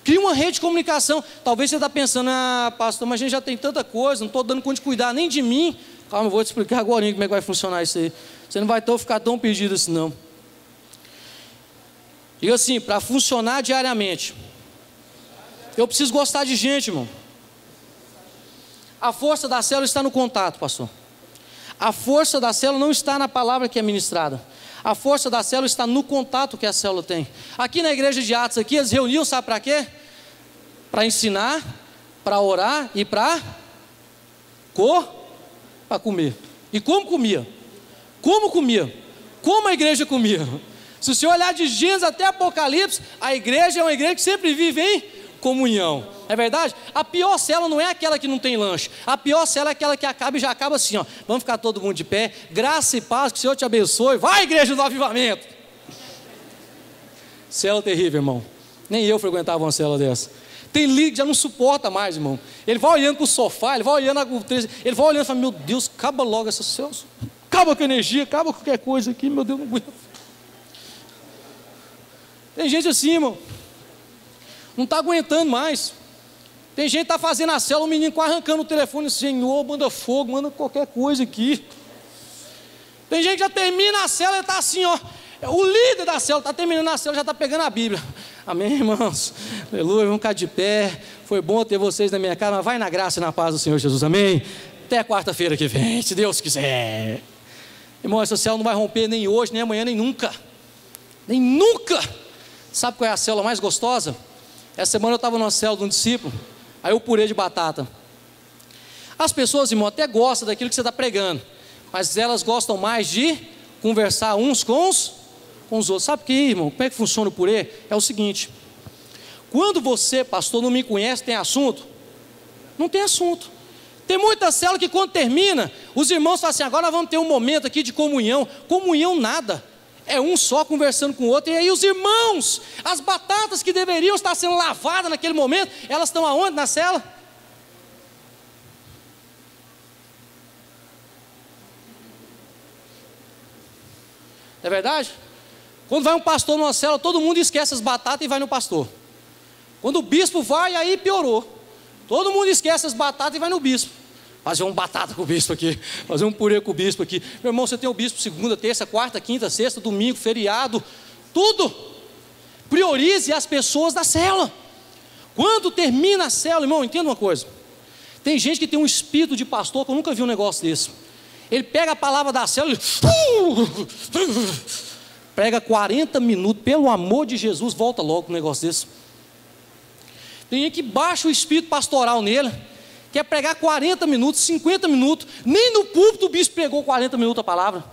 Crie uma rede de comunicação. Talvez você está pensando, pastor, mas a gente já tem tanta coisa, não estou dando conta de cuidar nem de mim. Calma, eu vou te explicar agora como é que vai funcionar isso aí. Você não vai ficar tão perdido assim não. Diga assim, para funcionar diariamente, eu preciso gostar de gente, irmão. A força da célula está no contato, pastor. A força da célula não está na palavra que é ministrada. A força da célula está no contato que a célula tem. Aqui na igreja de Atos, aqui, eles reuniam, sabe para quê? Para ensinar, para orar e para comer. E como comia? Como comia? Como a igreja comia? Se você olhar de Gênesis até Apocalipse, a igreja é uma igreja que sempre vive em comunhão. É verdade? A pior célula não é aquela que não tem lanche. A pior célula é aquela que acaba e já acaba assim, ó. Vamos ficar todo mundo de pé. Graça e paz, que o Senhor te abençoe. Vai, igreja do avivamento. Célula terrível, irmão. Nem eu frequentava uma célula dessa. Tem líder que já não suporta mais, irmão. Ele vai olhando para o sofá, ele vai olhando e fala, meu Deus, acaba logo essa célula. Acaba com a energia, acaba com qualquer coisa aqui, meu Deus, não aguento. Tem gente assim, irmão. Não está aguentando mais. Tem gente que está fazendo a célula, o menino quase arrancando o telefone, Senhor, manda fogo, manda qualquer coisa aqui. Tem gente que já termina a célula e está assim, ó. O líder da célula está terminando a célula, já está pegando a Bíblia. Amém, irmãos? Aleluia, vamos ficar de pé. Foi bom ter vocês na minha casa, mas vai na graça e na paz do Senhor Jesus, amém? Até quarta-feira que vem, se Deus quiser. Irmão, essa célula não vai romper nem hoje, nem amanhã, nem nunca. Nem nunca. Sabe qual é a célula mais gostosa? Essa semana eu estava numa célula de um discípulo, aí o purê de batata. As pessoas, irmão, até gostam daquilo que você está pregando, mas elas gostam mais de conversar uns com os outros. Sabe o que, irmão? Como é que funciona o purê? É o seguinte: quando você, pastor, não me conhece, tem assunto? Não tem assunto. Tem muita célula que quando termina, os irmãos falam assim, agora nós vamos ter um momento aqui de comunhão. Comunhão nada. É um só conversando com o outro. E aí os irmãos, as batatas que deveriam estar sendo lavadas naquele momento, elas estão aonde na célula? Não é verdade? Quando vai um pastor numa célula, todo mundo esquece as batatas e vai no pastor. Quando o bispo vai, aí piorou. Todo mundo esquece as batatas e vai no bispo. Fazer uma batata com o bispo aqui, fazer um purê com o bispo aqui. Meu irmão, você tem o bispo segunda, terça, quarta, quinta, sexta, domingo, feriado, tudo. Priorize as pessoas da célula. Quando termina a célula, irmão, entenda uma coisa. Tem gente que tem um espírito de pastor, que eu nunca vi um negócio desse. Ele pega a palavra da célula e prega 40 minutos, pelo amor de Jesus, volta logo com um negócio desse. Tem gente que baixa o espírito pastoral nele, quer pregar 40 minutos, 50 minutos, nem no púlpito o bispo pregou 40 minutos a palavra.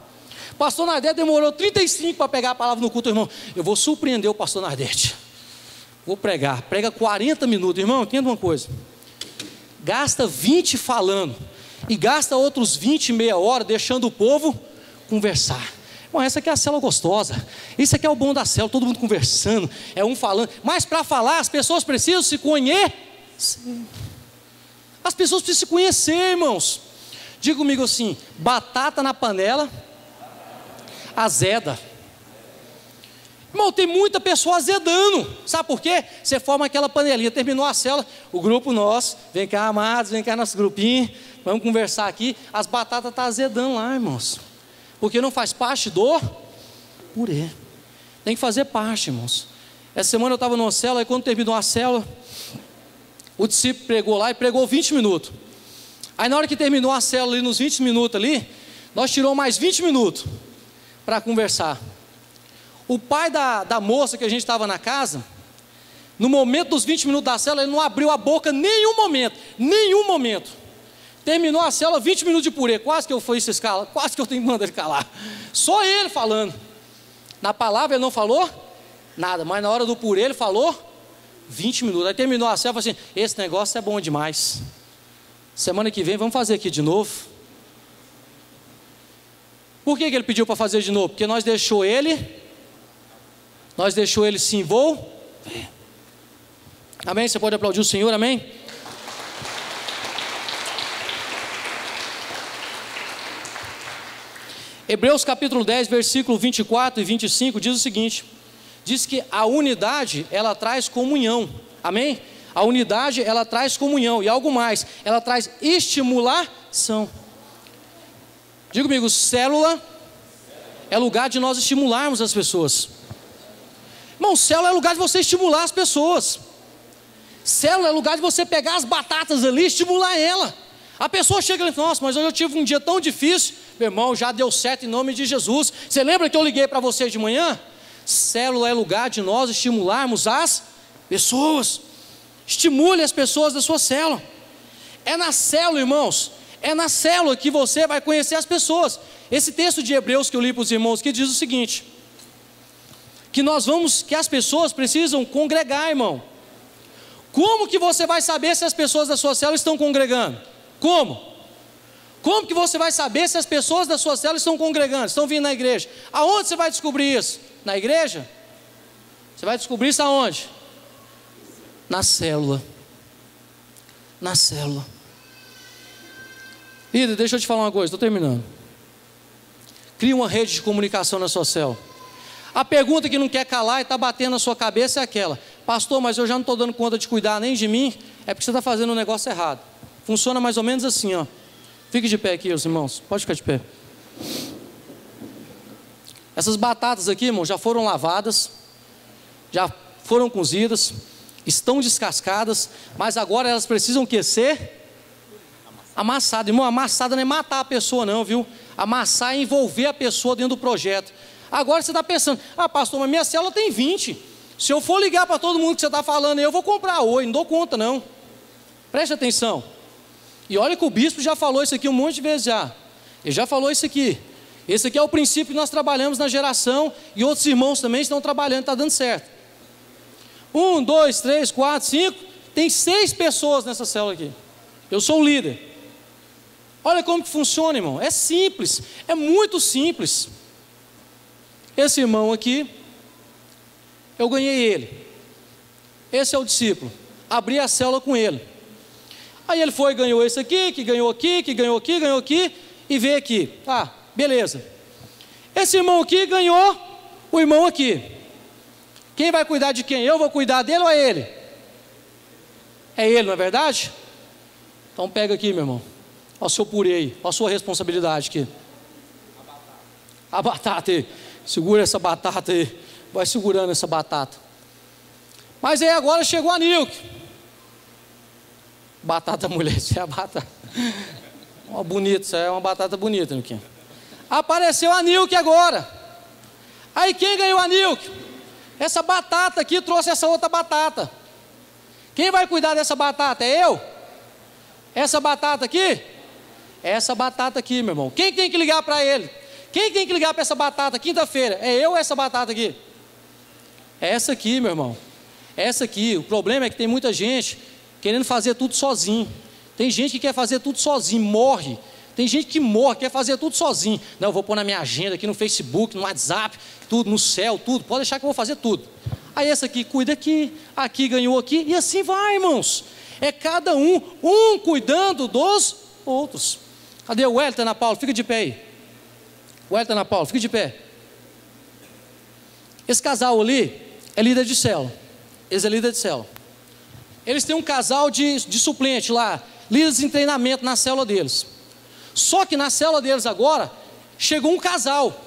Pastor Nardete demorou 35 para pegar a palavra no culto, irmão. Eu vou surpreender o pastor Nardete. Vou pregar, prega 40 minutos, irmão, entenda uma coisa. Gasta 20 falando, e gasta outros 20, meia hora, deixando o povo conversar. Bom, essa aqui é a célula gostosa. Isso aqui é o bom da célula, todo mundo conversando, é um falando. Mas para falar, as pessoas precisam se conhecer. As pessoas precisam se conhecer, irmãos. Diga comigo assim: batata na panela, azeda. Irmão, tem muita pessoa azedando. Sabe por quê? Você forma aquela panelinha, terminou a célula, o grupo nosso, vem cá, amados, vem cá nosso grupinho, vamos conversar aqui. As batatas estão azedando lá, irmãos, porque não faz parte do purê. Tem que fazer parte, irmãos. Essa semana eu estava numa célula, e quando terminou a célula, o discípulo pregou lá e pregou 20 minutos. Aí na hora que terminou a célula ali, nos 20 minutos ali, nós tiramos mais 20 minutos para conversar. O pai da moça que a gente estava na casa, no momento dos 20 minutos da célula, ele não abriu a boca nenhum momento. Terminou a célula, 20 minutos de purê, quase que eu fiz essa escala, quase que eu tenho que mandar ele calar. Só ele falando. Na palavra ele não falou nada, mas na hora do purê ele falou 20 minutos. Aí terminou a célula e falou assim: esse negócio é bom demais. Semana que vem vamos fazer aqui de novo. Por que ele pediu para fazer de novo? Porque nós deixou ele se envolver. Amém? Você pode aplaudir o Senhor, amém? Hebreus capítulo 10, versículo 24 e 25 diz o seguinte: diz que a unidade, ela traz comunhão, amém? A unidade, ela traz comunhão, e algo mais, ela traz estimulação. Diga comigo, célula é lugar de nós estimularmos as pessoas. Irmão, célula é lugar de você estimular as pessoas. Célula é lugar de você pegar as batatas ali e estimular ela. A pessoa chega e fala: nossa, mas hoje eu tive um dia tão difícil. Meu irmão, já deu certo em nome de Jesus. Você lembra que eu liguei para você de manhã? Célula é lugar de nós estimularmos as pessoas. Estimule as pessoas da sua célula. É na célula, irmãos, é na célula que você vai conhecer as pessoas. Esse texto de Hebreus que eu li para os irmãos que diz o seguinte: que as pessoas precisam congregar, irmão. Como que você vai saber se as pessoas da sua célula estão congregando? Como? Como que você vai saber se as pessoas da sua célula estão congregando, estão vindo na igreja? Aonde você vai descobrir isso? Na igreja? Você vai descobrir isso aonde? Na célula. Na célula. Líder, deixa eu te falar uma coisa, estou terminando. Crie uma rede de comunicação na sua célula. A pergunta que não quer calar e está batendo na sua cabeça é aquela: pastor, mas eu já não estou dando conta de cuidar nem de mim. É porque você está fazendo um negócio errado. Funciona mais ou menos assim, ó. Fique de pé aqui, os irmãos, pode ficar de pé. Essas batatas aqui, irmão, já foram lavadas, já foram cozidas, estão descascadas, mas agora elas precisam ser amassadas. Irmão, amassada não é matar a pessoa não, viu? Amassar é envolver a pessoa dentro do projeto. Agora você está pensando: ah, pastor, mas minha célula tem 20. Se eu for ligar para todo mundo que você está falando, eu vou comprar hoje, não dou conta não. Preste atenção. E olha que o bispo já falou isso aqui um monte de vezes já. Ele já falou isso aqui. Esse aqui é o princípio que nós trabalhamos na geração, e outros irmãos também estão trabalhando, está dando certo. 1, 2, 3, 4, 5, tem 6 pessoas nessa célula aqui. Eu sou o líder. Olha como que funciona, irmão. É simples, é muito simples. Esse irmão aqui, eu ganhei ele. Esse é o discípulo. Abri a célula com ele. Aí ele foi e ganhou esse aqui, que ganhou aqui, que ganhou aqui, ganhou aqui, e veio aqui. Ah, beleza. Esse irmão aqui ganhou o irmão aqui. Quem vai cuidar de quem? Eu vou cuidar dele ou é ele? É ele, não é verdade? Então pega aqui, meu irmão. Olha o seu purê aí, olha a sua responsabilidade aqui. A batata aí. Segura essa batata aí. Vai segurando essa batata. Mas aí agora chegou a Nilke. Batata mulher, isso é a batata. Ó, bonito, isso é uma batata bonita, Nilke. Apareceu a Nilke agora. Aí quem ganhou a Nilke? Essa batata aqui trouxe essa outra batata. Quem vai cuidar dessa batata? É eu? Essa batata aqui? Essa batata aqui, meu irmão. Quem tem que ligar para ele? Quem tem que ligar para essa batata quinta-feira? É eu ou essa batata aqui? É essa aqui, meu irmão. Essa aqui. O problema é que tem muita gente querendo fazer tudo sozinho. Tem gente que quer fazer tudo sozinho, morre. Tem gente que morre, quer fazer tudo sozinho. Não, eu vou pôr na minha agenda aqui no Facebook, no WhatsApp, tudo, no céu, tudo. Pode deixar que eu vou fazer tudo. Aí essa aqui cuida aqui, aqui ganhou aqui, e assim vai, irmãos. É cada um cuidando dos outros. Cadê o Wellington, Ana Paula? Fica de pé aí. Wellington, Ana Paula, fica de pé. Esse casal ali é líder de célula. Eles é líder de célula. Eles têm um casal de suplente lá, líderes em treinamento na célula deles. Só que na célula deles agora, chegou um casal,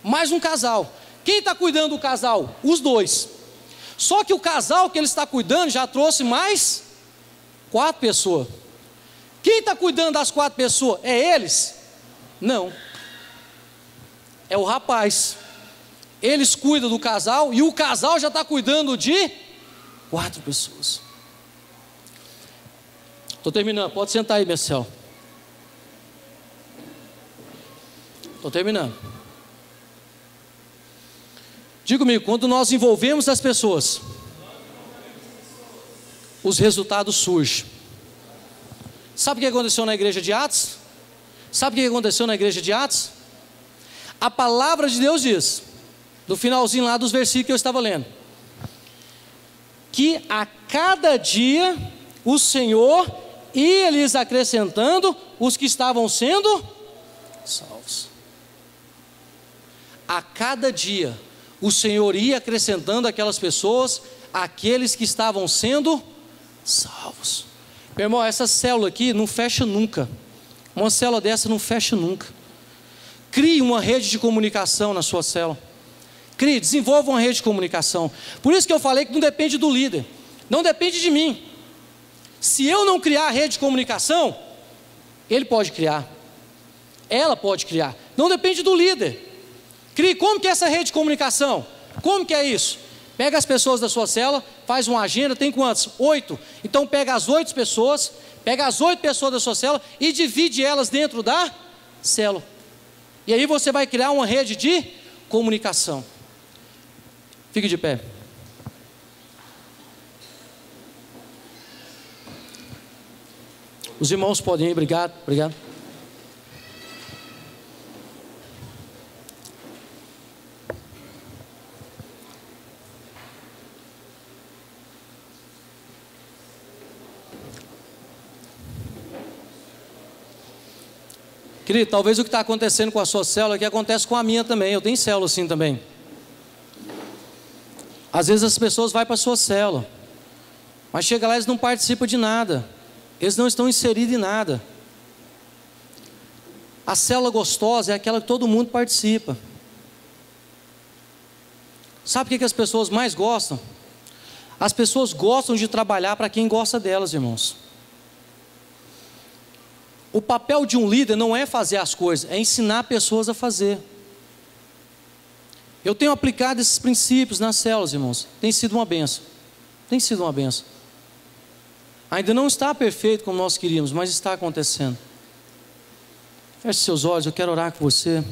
mais um casal. Quem está cuidando do casal? Os dois. Só que o casal que ele está cuidando já trouxe mais 4 pessoas. Quem está cuidando das 4 pessoas? É eles? Não. É o rapaz. Eles cuidam do casal e o casal já está cuidando de 4 pessoas. Estou terminando, pode sentar aí, Marcelo. Estou terminando. Diga comigo, quando nós envolvemos as pessoas, os resultados surgem. Sabe o que aconteceu na igreja de Atos? Sabe o que aconteceu na igreja de Atos? A palavra de Deus diz, do finalzinho lá dos versículos que eu estava lendo, que a cada dia o Senhor ia lhes acrescentando os que estavam sendo salvos. A cada dia o Senhor ia acrescentando aquelas pessoas, aqueles que estavam sendo salvos. Meu irmão, essa célula aqui não fecha nunca. Uma célula dessa não fecha nunca. Crie uma rede de comunicação na sua célula. Crie, desenvolva uma rede de comunicação. Por isso que eu falei que não depende do líder, não depende de mim. Se eu não criar a rede de comunicação, ele pode criar, ela pode criar, não depende do líder. Crie. Como que é essa rede de comunicação? Como que é isso? Pega as pessoas da sua célula, faz uma agenda, tem quantos? 8. Então pega as 8 pessoas, pega as 8 pessoas da sua célula e divide elas dentro da célula. E aí você vai criar uma rede de comunicação. Fique de pé. Os irmãos podem ir, obrigado, obrigado. Querido, talvez o que está acontecendo com a sua célula aqui acontece com a minha também. Eu tenho célula assim também. Às vezes as pessoas vão para a sua célula, mas chega lá e eles não participam de nada. Eles não estão inseridos em nada. A célula gostosa é aquela que todo mundo participa. Sabe o que as pessoas mais gostam? As pessoas gostam de trabalhar para quem gosta delas, irmãos. O papel de um líder não é fazer as coisas, é ensinar pessoas a fazer. Eu tenho aplicado esses princípios nas células, irmãos. Tem sido uma benção. Tem sido uma benção. Ainda não está perfeito como nós queríamos, mas está acontecendo. Feche seus olhos, eu quero orar com você.